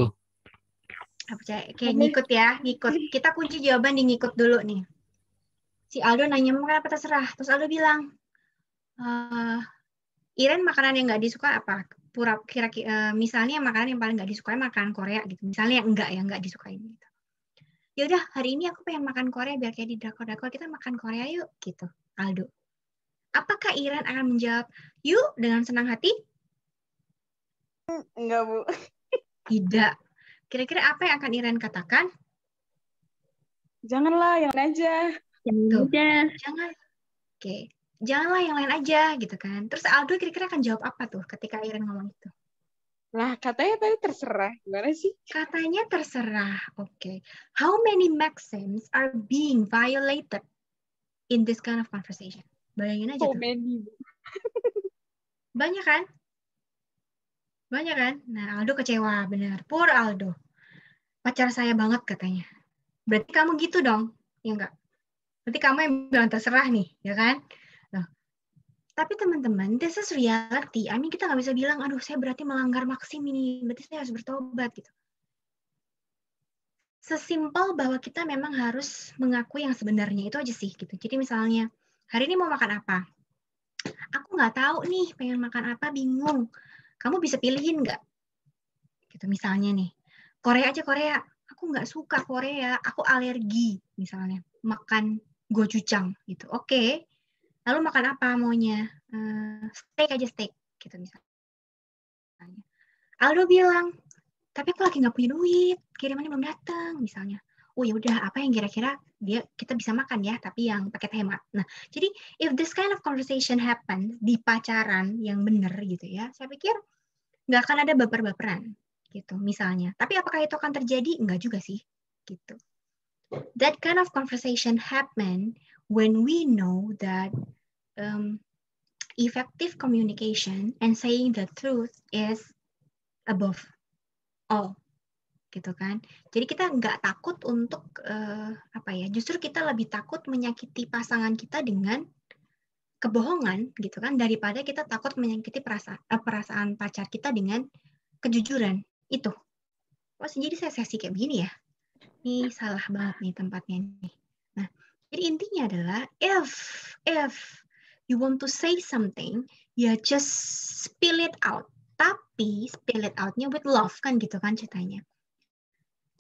Nggak percaya. Oke, ngikut ya, ngikut. Kita kunci jawaban di ngikut dulu nih. Si Aldo nanya mau makan apa terserah. Terus Aldo bilang, Iren makanan yang nggak disuka apa? Kira-kira misalnya makanan yang paling nggak disukai makanan Korea gitu. Misalnya yang nggak disukain gitu. Ya udah, hari ini aku pengen makan Korea biar kayak di drakor-drakor, kita makan Korea yuk gitu. Aldo. Apakah Iren akan menjawab yuk dengan senang hati? Enggak, Bu. Tidak. Kira-kira apa yang akan Iren katakan? Janganlah, yang lain aja. Tuh. Aja. Jangan. Oke. Janganlah yang lain aja gitu kan. Terus Aldo kira-kira akan jawab apa tuh ketika Iren ngomong itu? Lah, katanya tadi terserah. Gimana sih? Katanya terserah. Oke. How many maxims are being violated in this kind of conversation? Bayangin aja So tuh. many. Banyak kan? Banyak kan? Nah, Aldo kecewa, benar. Poor Aldo. Pacar saya banget katanya. Berarti kamu gitu dong? Ya enggak? Berarti kamu yang bilang terserah nih, ya kan? Nah, tapi teman-teman, this is reality. I mean, kita nggak bisa bilang, aduh saya berarti melanggar maksim ini, berarti saya harus bertobat gitu. Sesimpel bahwa kita memang harus mengakui yang sebenarnya itu aja sih gitu. Jadi misalnya, hari ini mau makan apa? Aku nggak tahu nih, pengen makan apa, bingung. Kamu bisa pilihin nggak? Gitu misalnya nih, Korea aja Korea. Aku nggak suka Korea, aku alergi misalnya. Makan gochujang gitu. Oke. Lalu makan apa maunya? Steak aja steak gitu misalnya. Aldo bilang, tapi aku lagi nggak punya duit, kirimannya belum datang misalnya. Oh ya udah, apa yang kira-kira kita bisa makan ya, tapi yang paket hemat. Nah, jadi if this kind of conversation happen di pacaran yang benar gitu ya, saya pikir nggak akan ada baper-baperan gitu misalnya. Tapi apakah itu akan terjadi? Enggak juga sih gitu. That kind of conversation happen when we know that effective communication and saying the truth is above all, gitu kan? Jadi kita nggak takut untuk justru kita lebih takut menyakiti pasangan kita dengan kebohongan, gitu kan? Daripada kita takut menyakiti perasaan pacar kita dengan kejujuran itu. Oh, jadi saya sesi kayak begini ya? Ini salah banget nih tempatnya nih. Nah, jadi intinya adalah if you want to say something, ya just spill it out. Tapi spill it out-nya with love kan gitu kan ceritanya.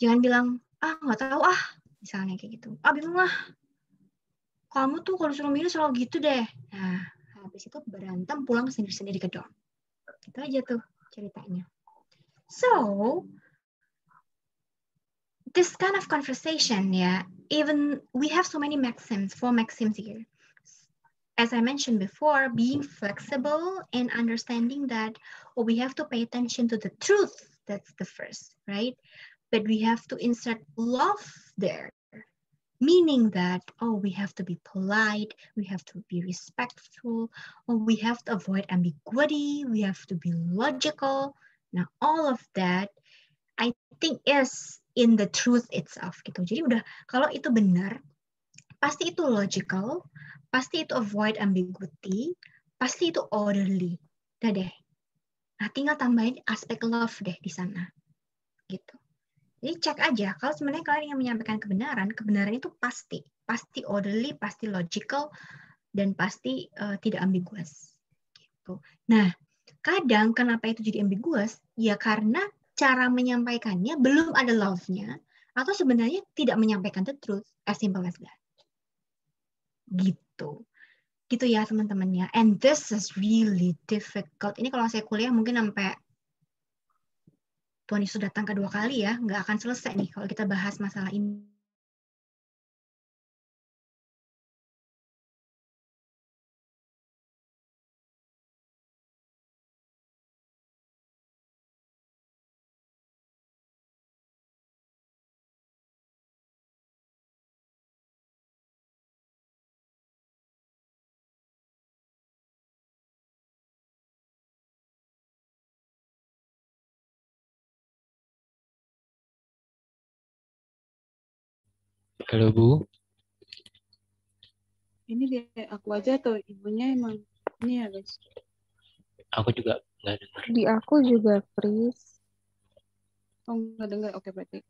Jangan bilang, nggak tahu misalnya kayak gitu. Bingung lah. kamu tuh kalau suruh milih selalu gitu deh. Nah, habis itu berantem pulang sendiri-sendiri ke dorm. Itu aja tuh ceritanya. So, this kind of conversation, yeah, even we have so many maxims, 4 maxims here. As I mentioned before, being flexible and understanding that we have to pay attention to the truth. That's the first, right? But we have to insert love there, meaning that, we have to be polite, we have to be respectful, we have to avoid ambiguity, we have to be logical. Now, all of that, I think is in the truth itself gitu. Jadi udah kalau itu benar, pasti itu logical, pasti itu avoid ambiguity, pasti itu orderly. Udah deh. Nah, tinggal tambahin aspek love deh di sana. Gitu. Jadi cek aja kalau sebenarnya kalian yang menyampaikan kebenaran itu pasti orderly, pasti logical, dan pasti tidak ambiguous. Gitu. Nah, kadang kenapa itu jadi ambiguous? Ya karena cara menyampaikannya belum ada love-nya, atau sebenarnya tidak menyampaikan the truth, as simple as that. Gitu. Gitu ya teman-teman ya. And this is really difficult. Ini kalau saya kuliah mungkin sampai Tuhan Yesus datang kedua kali ya, nggak akan selesai nih kalau kita bahas masalah ini. Halo Bu. Ini dia aku aja atau ibunya emang ini ya guys? Aku juga nggak dengar. Di aku juga Pris. Oh nggak dengar, oke berarti.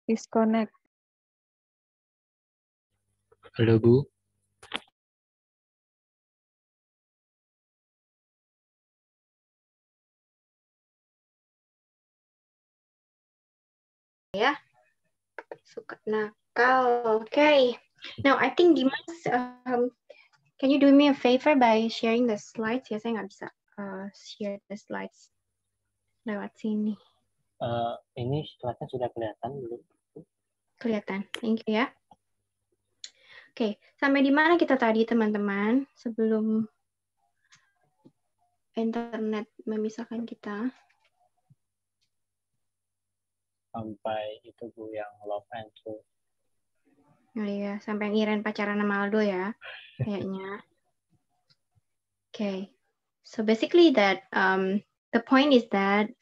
Disconnect. Halo Bu. Ya, suka nakal. Okay. Now I think Dimas, can you do me a favor by sharing the slides? Ya, saya nggak bisa share the slides lewat sini. Ini slide-nya sudah kelihatan belum? Kelihatan. Thank you ya. Oke, sampai di mana kita tadi teman-teman sebelum internet memisahkan kita? Sampai itu Bu yang love and truth. Oh iya, sampai Iren pacaran sama Aldo ya, kayaknya. Okay, so basically that the point is that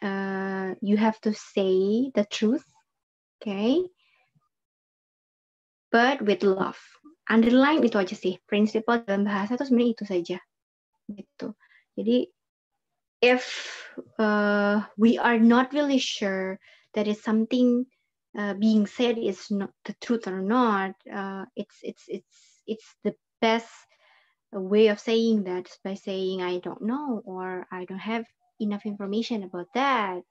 you have to say the truth, okay, but with love. Underline itu aja sih, prinsipal dalam bahasa itu sebenarnya itu saja, gitu. Jadi if we are not really sure that is something being said is not the truth or not, it's the best way of saying that by saying I don't know or I don't have enough information about that,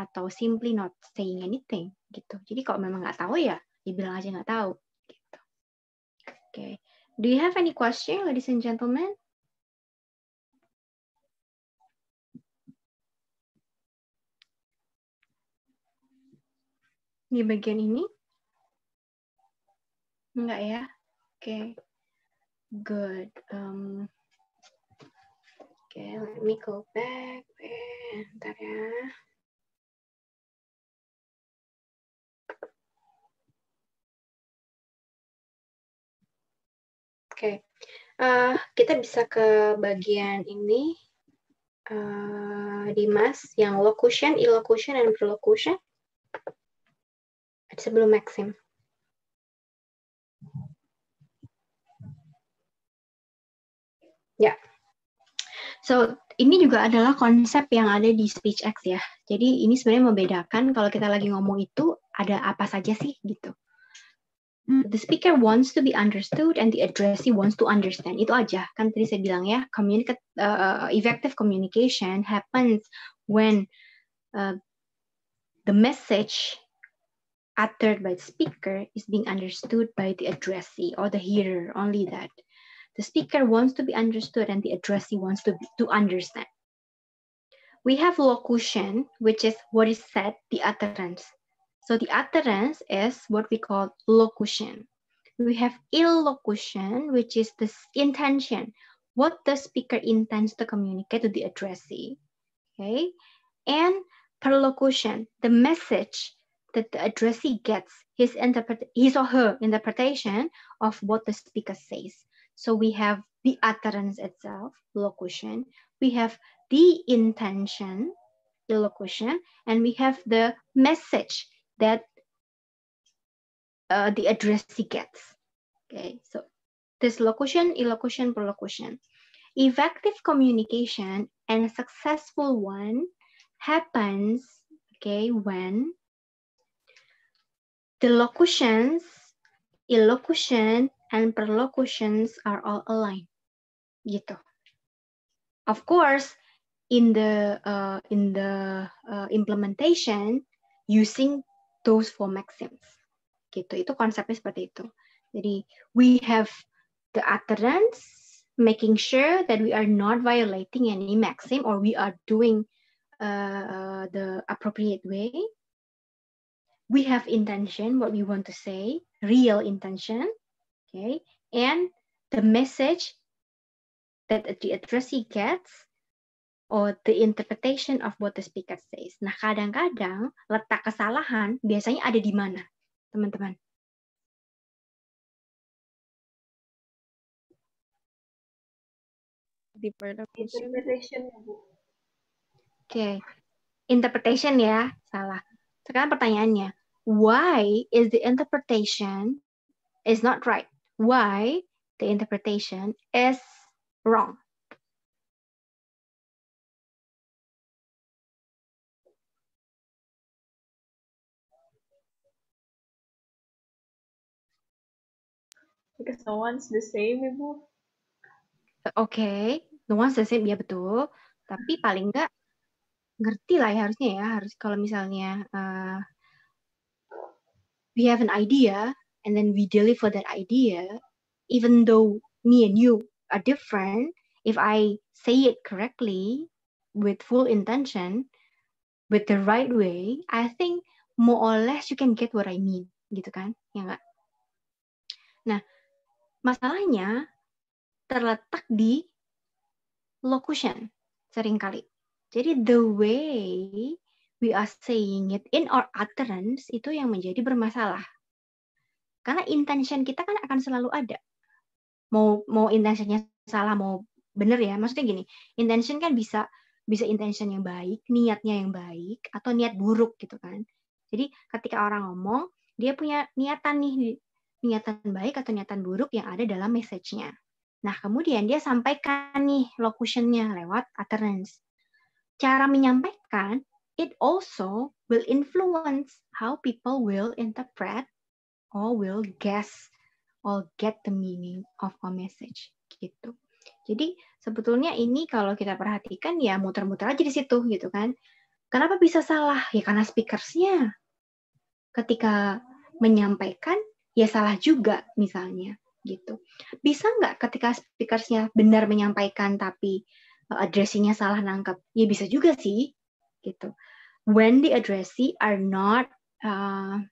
atau simply not saying anything gitu. Jadi kalau memang nggak tahu ya dibilang aja nggak tahu gitu. Okay. Do you have any question, ladies and gentlemen? Di bagian ini? Enggak ya? Oke. Good. Okay, let me go back. Bentar ya. Oke. Kita bisa ke bagian ini. Dimas, yang locution, illocution, and prelocution. Sebelum maxim. Ya. So, ini juga adalah konsep yang ada di SpeechX ya. Jadi ini sebenarnya membedakan kalau kita lagi ngomong itu ada apa saja sih gitu. The speaker wants to be understood and the addressee wants to understand. Itu aja. Kan tadi saya bilang ya, effective communication happens when the message uttered by the speaker is being understood by the addressee or the hearer, only that. The speaker wants to be understood and the addressee wants to understand. We have locution, which is what is said, the utterance. So the utterance is what we call locution. We have illocution, which is the intention, what the speaker intends to communicate to the addressee. Okay, and perlocution, the message that the addressee gets, his or her interpretation of what the speaker says. So we have the utterance itself, locution. We have the intention, illocution, and we have the message that the addressee gets. Okay, so this locution, illocution, perlocution. Effective communication and a successful one happens, okay, when the locutions, illocution, and perlocutions are all aligned. Gitu. Of course, in the implementation, using those four maxims. Gitu. Itu konsepnya seperti itu. Jadi we have the utterance, making sure that we are not violating any maxim or we are doing the appropriate way. We have intention, what we want to say, real intention, okay, and the message that the addressee gets or the interpretation of what the speaker says. Nah, kadang-kadang letak kesalahan biasanya ada di mana, teman-teman? Di perlocution. Interpretation. Oke, interpretation ya, salah. Sekarang pertanyaannya, why is the interpretation is not right? Why the interpretation is wrong? Because no one's the same, Ibu. Oke, no one's the same, ya betul. Tapi paling nggak ngerti lah ya harusnya ya. Harus kalau misalnya we have an idea and then we deliver that idea, even though me and you are different, if I say it correctly with full intention, with the right way, I think more or less you can get what I mean, gitu kan? Ya nggak? Nah, masalahnya terletak di locution seringkali. Jadi the way we are saying it in our utterance itu yang menjadi bermasalah. Karena intention kita kan akan selalu ada. Mau intentionnya salah, mau benar ya. Maksudnya gini, intention kan bisa intention yang baik, niatnya yang baik, atau niat buruk gitu kan. Jadi ketika orang ngomong, dia punya niatan nih, niatan baik atau niatan buruk yang ada dalam message-nya. Nah, kemudian dia sampaikan nih locution-nya lewat utterance. Cara menyampaikan, it also will influence how people will interpret or will guess or get the meaning of a message gitu. Jadi sebetulnya ini kalau kita perhatikan ya muter-muter aja di situ gitu kan. Kenapa bisa salah? Ya karena speakersnya ketika menyampaikan ya salah juga misalnya gitu. Bisa nggak ketika speakersnya benar menyampaikan tapi addressee-nya salah nangkep? Ya bisa juga sih gitu. When the addressee are not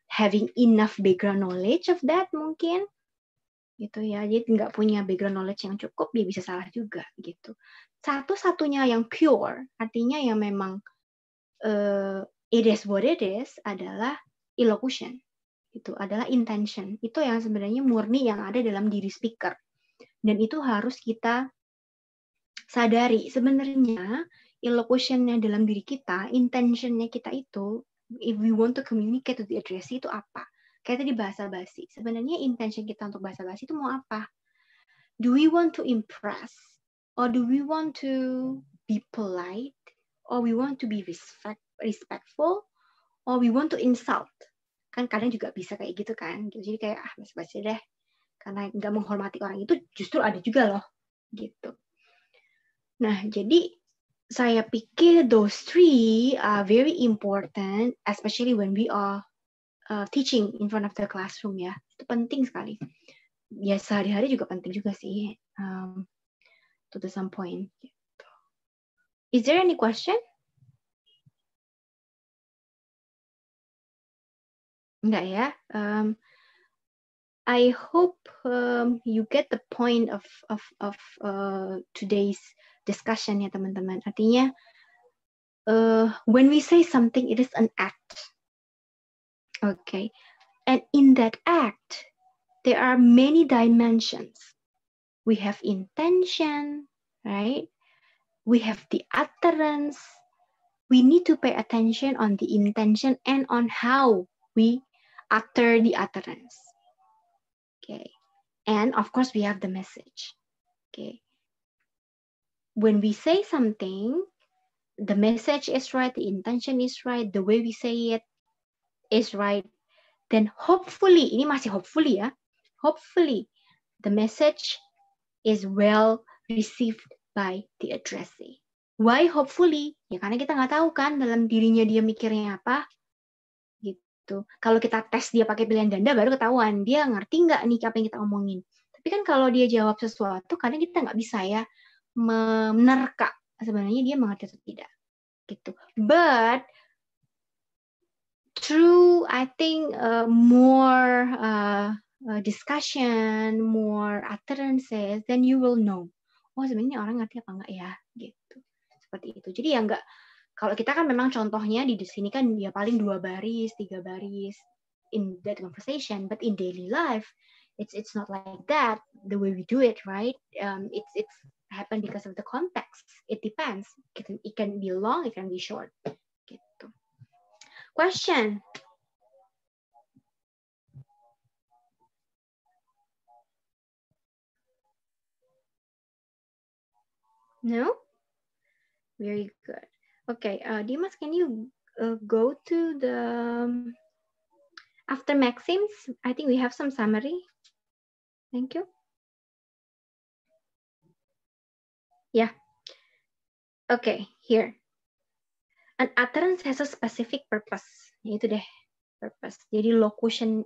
having enough background knowledge of that mungkin gitu ya, jadi nggak punya background knowledge yang cukup, dia bisa salah juga gitu. Satu-satunya yang pure, artinya yang memang it is what it is adalah illocution, itu adalah intention, itu yang sebenarnya murni yang ada dalam diri speaker, dan itu harus kita sadari sebenarnya illocution-nya dalam diri kita, intention-nya kita itu, if we want to communicate to the addressee itu apa? Kayak tadi bahasa basi. Sebenarnya intention kita untuk bahasa basi itu mau apa? Do we want to impress? Or do we want to be polite? Or we want to be respectful? Or we want to insult? Kan kadang juga bisa kayak gitu kan. Jadi kayak basi-basi deh. Karena nggak menghormati orang itu justru ada juga loh. Gitu. Nah, jadi saya pikir those three are very important, especially when we are teaching in front of the classroom ya. Itu penting sekali. Ya sehari-hari juga penting juga sih. To some point. Is there any question? Enggak ya. I hope you get the point of today's discussion ya teman-teman. Artinya when we say something, it is an act. Okay. And in that act, there are many dimensions. We have intention, right? We have the utterance. We need to pay attention on the intention and on how we utter the utterance. Okay. And of course, we have the message. Okay. When we say something, the message is right, the intention is right, the way we say it is right, then hopefully, ini masih hopefully ya, hopefully the message is well received by the addressee. Why hopefully? Ya karena kita nggak tahu kan dalam dirinya dia mikirnya apa. Gitu. Kalau kita tes dia pakai pilihan ganda baru ketahuan dia ngerti nggak nih apa yang kita omongin. Tapi kan kalau dia jawab sesuatu kadang kita nggak bisa ya menerka sebenarnya dia mengerti atau tidak. Gitu. But through I think more discussion, more utterances, then you will know. Oh sebenarnya orang ngerti apa enggak ya, gitu. Seperti itu. Jadi ya enggak. Kalau kita kan memang contohnya di sini kan ya paling 2 baris, 3 baris in that conversation, but in daily life it's not like that. The way we do it, right? It's happen because of the context. It depends. It can be long, it can be short. Gitu. Question. No? Very good. Okay, Dimas, can you go to the, after maxims, I think we have some summary. Thank you. Yeah. Okay, here. An utterance has a specific purpose. Itu deh, purpose. Jadi locution,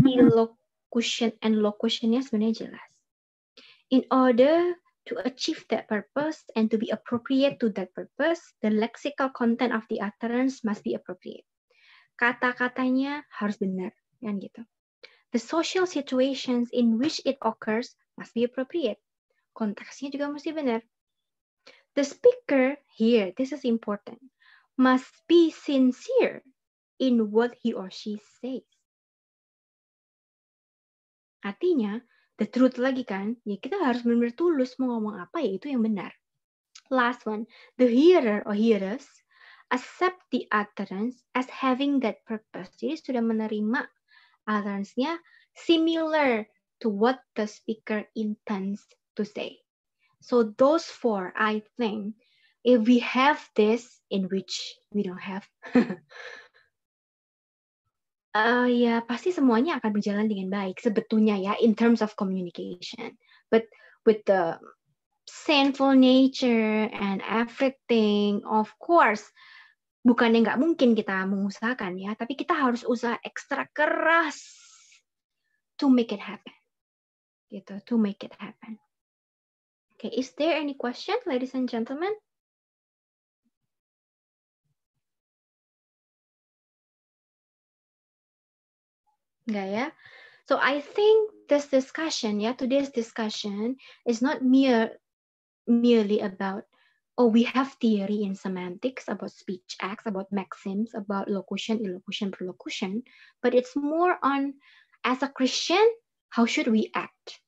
elocution and locutionnya sebenarnya jelas. In order to achieve that purpose and to be appropriate to that purpose, the lexical content of the utterance must be appropriate. Kata-katanya harus benar, kan gitu. The social situations in which it occurs must be appropriate. Konteksnya juga mesti benar. The speaker, here, this is important, must be sincere in what he or she says. Artinya, the truth lagi kan, ya kita harus benar-benar tulus mau ngomong apa, ya itu yang benar. Last one, the hearer or hearers accept the utterance as having that purpose. Jadi sudah menerima utterance-nya similar to what the speaker intends to say. So those 4, I think, if we have this, in which we don't have, ya pasti semuanya akan berjalan dengan baik sebetulnya ya in terms of communication. But with the sinful nature and everything, of course, bukannya nggak mungkin kita mengusahakan ya, tapi kita harus usaha ekstra keras to make it happen. Gitu, to make it happen. Okay, is there any question, ladies and gentlemen? Enggak ya? So I think this discussion, today's discussion is not merely about, oh, we have theory in semantics about speech acts, about maxims, about locution, elocution, perlocution, but it's more on, as a Christian, how should we act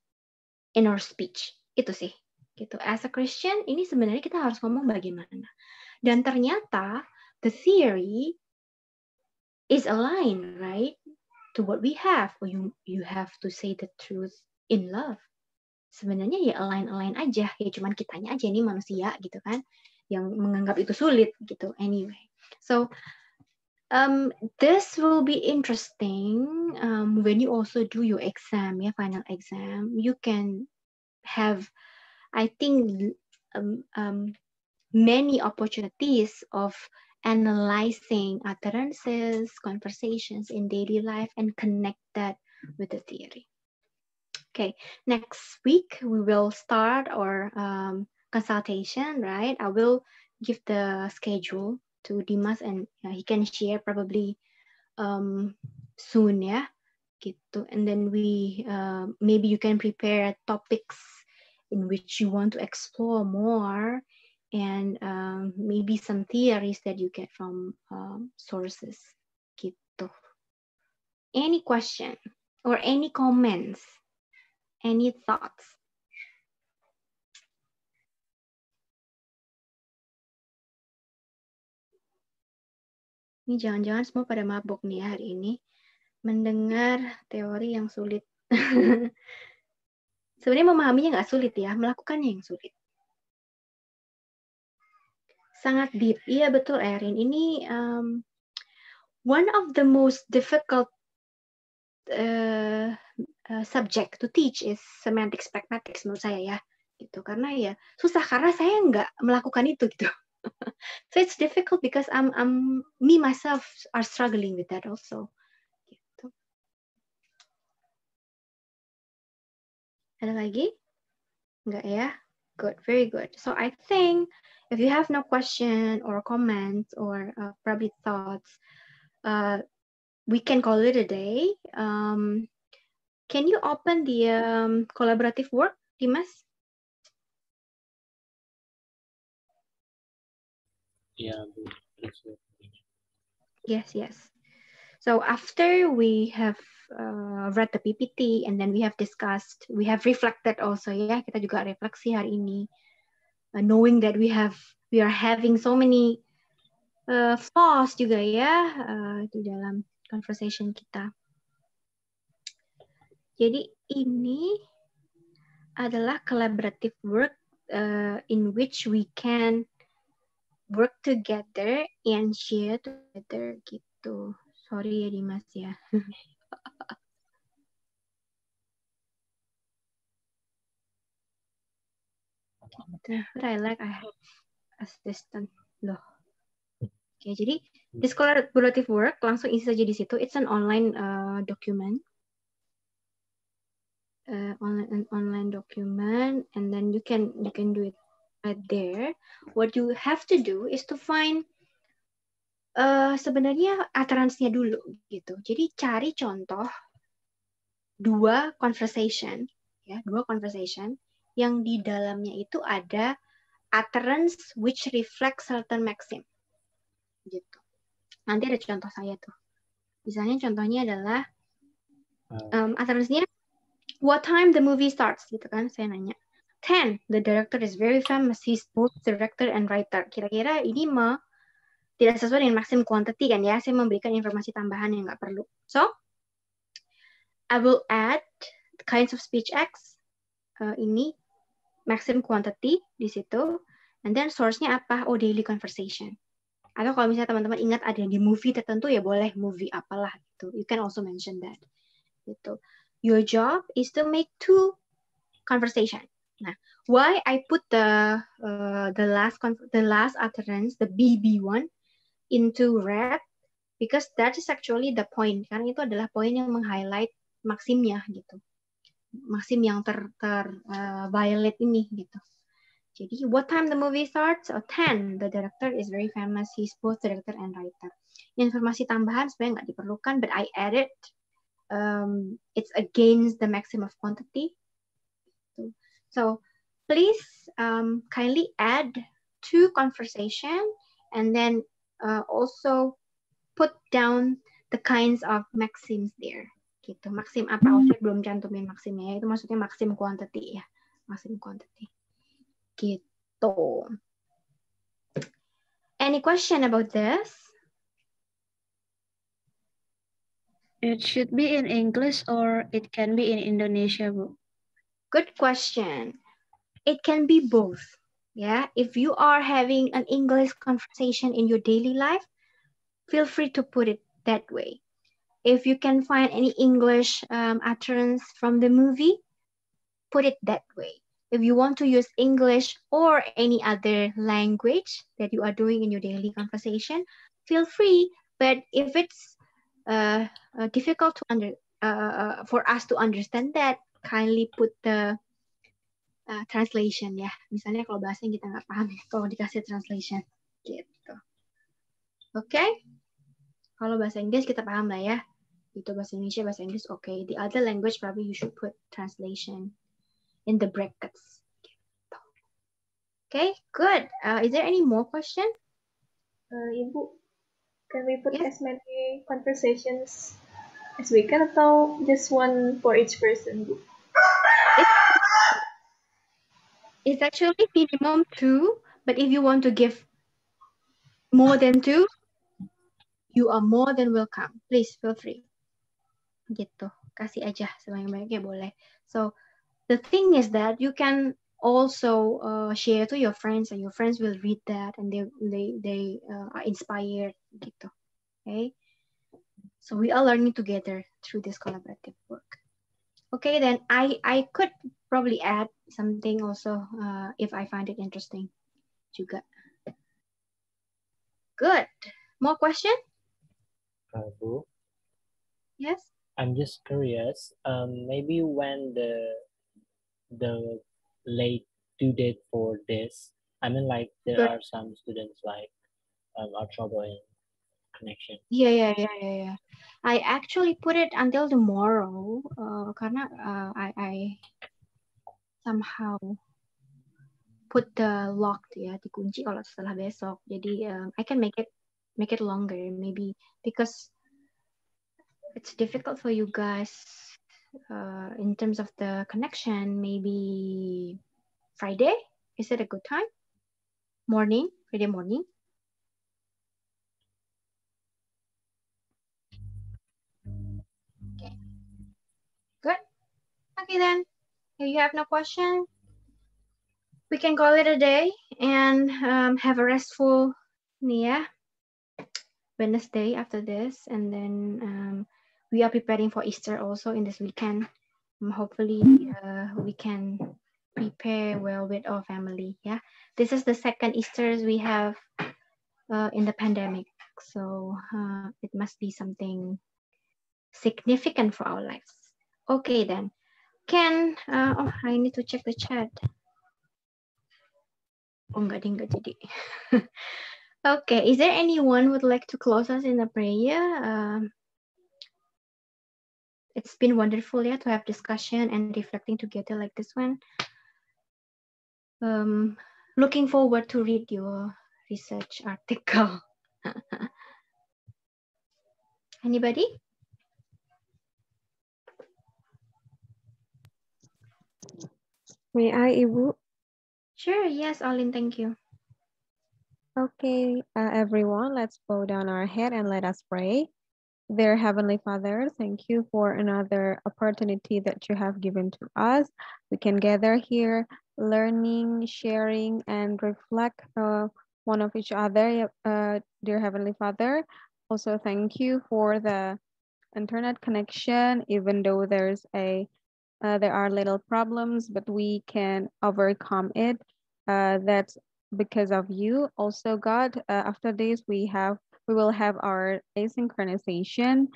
in our speech? Itu sih. Gitu. As a Christian, ini sebenarnya kita harus ngomong bagaimana. Dan ternyata the theory is aligned, right? To what we have, or you have to say the truth in love. Sebenarnya ya align aja, ya cuman kitanya aja nih manusia gitu kan, yang menganggap itu sulit gitu. Anyway, so this will be interesting when you also do your exam, final exam. You can have, I think, many opportunities of analyzing utterances, conversations in daily life, and connect that with the theory. Okay, next week we will start our consultation, right? I will give the schedule to Dimas and he can share probably soon, ya. Gitu. And then we maybe you can prepare topics in which you want to explore more, and maybe some theories that you get from sources. Gitu. Any question or any comments? Any thoughts? Ini jangan-jangan semua pada mabuk nih ya hari ini. Mendengar teori yang sulit. Sebenarnya memahaminya nggak sulit ya, melakukannya yang sulit. Sangat deep. Iya betul Erin. Ini one of the most difficult subject to teach is semantics pragmatics menurut saya ya. Gitu. Karena ya susah karena saya nggak melakukan itu gitu. So it's difficult because me myself are struggling with that also. Gitu. Ada lagi? Enggak ya? Good, very good. So I think if you have no question or comments or probably thoughts, we can call it a day. Can you open the collaborative work, Dimas? Yeah. Yes. So after we have read the PPT and then we have discussed, we have reflected also ya, kita juga refleksi hari ini, knowing that we are having so many flaws juga ya di dalam conversation kita. Jadi ini adalah collaborative work in which we can work together and share together gitu. Sorry ya Dimas ya. But I have assistant loh. Oke, jadi this collaborative work langsung isi saja di situ. It's an online document. Online document, and then you can do it right there. What you have to do is to find sebenarnya utterance-nya dulu gitu. Jadi cari contoh dua conversation yang di dalamnya itu ada utterance which reflect certain maxim. Gitu. Nanti ada contoh saya tuh. Misalnya contohnya adalah utterance-nya what time the movie starts gitu kan, saya nanya. 10, the director is very famous, he's both director and writer. Kira-kira ini tidak sesuai dengan maxim quantity kan ya, saya memberikan informasi tambahan yang nggak perlu. So, I will add kinds of speech acts, ini maxim quantity di situ, and then source-nya apa? Oh, daily conversation. Atau kalau misalnya teman-teman ingat ada di movie tertentu ya boleh movie apalah gitu. You can also mention that. Gitu. Your job is to make 2 conversation. Nah, why I put the last utterance, the BB one, into red? Because that is actually the point. Karena itu adalah poin yang meng-highlight maksimnya gitu. Maksim yang violate ini gitu. Jadi, what time the movie starts? 10. The director is very famous. He's both director and writer. Informasi tambahan sebenarnya nggak diperlukan, but I added it's against the maximum of quantity. So please kindly add 2 conversation and then also put down the kinds of maxims there. Gitu. Maxim apa? Saya belum cantumin maksimnya. Itu maksudnya maxim quantity ya. Maxim quantity. Gitu. Any question about this? It should be in English or it can be in Indonesia, Bu? Good question. It can be both. Yeah, if you are having an English conversation in your daily life, feel free to put it that way. If you can find any English utterance from the movie, put it that way. If you want to use English or any other language that you are doing in your daily conversation, feel free. But if it's difficult to for us to understand that, kindly put the translation ya. Misalnya kalau bahasa yang kita nggak paham, kalau dikasih translation gitu. Oke? Kalau bahasa Inggris kita paham lah ya. Itu bahasa Indonesia, bahasa Inggris oke. The other language probably you should put translation in the brackets. Gitu. Okay, good. Is there any more question? Ibu, can we put Yes. as many conversations as we can atau just one for each person, Bu? It's actually minimum 2, but if you want to give more than 2, you are more than welcome. Please feel free. Gitu. Kasih aja sebanyak-banyaknya boleh. So the thing is that you can also share to your friends, and your friends will read that, and they are inspired. Gitu. Okay. So we are learning together through this collaborative work. Okay, then I could probably add something also if I find it interesting juga. Good. More question? Bu, Yes. I'm just curious. Maybe when the late due date for this, I mean, like there Good. are some students like are trouble in connection. Yeah. I actually put it until tomorrow karena I somehow put the locked ya, dikunci kalau setelah besok. Jadi I can make it longer maybe because it's difficult for you guys in terms of the connection. Maybe Friday, is it a good time? Morning, Friday morning. Okay, good. Okay then, if you have no question, we can call it a day and have a restful Wednesday after this, and then we are preparing for Easter also in this weekend. Hopefully we can prepare well with our family. Yeah, this is the second Easters we have in the pandemic, so it must be something significant for our lives. Okay then, I need to check the chat. Oh, enggak jadi. Okay, is there anyone who would like to close us in a prayer? It's been wonderful, yeah, to have discussion and reflecting together like this one. Looking forward to read your research article. Anybody? May I, Ibu? Sure, yes, Arlene, thank you. Okay, everyone, let's bow down our head and let us pray. Dear Heavenly Father, thank you for another opportunity that you have given to us. We can gather here, learning, sharing, and reflect one of each other. Dear Heavenly Father, also thank you for the internet connection, even though there are little problems, but we can overcome it. That's because of you. Also, God, after this, we will have our asynchronization.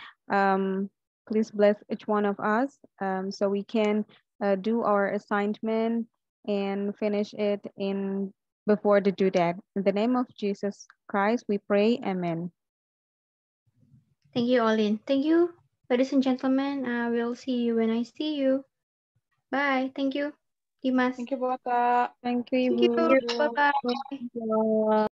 Please bless each one of us so we can do our assignment and finish it before the due date. In the name of Jesus Christ, we pray. Amen. Thank you, Arlene. Thank you, ladies and gentlemen. I will see you when I see you. Bye. Thank you, Dimas. Thank you, Bapak. Thank you, Thank you. Ibu. Bye-bye. Bye.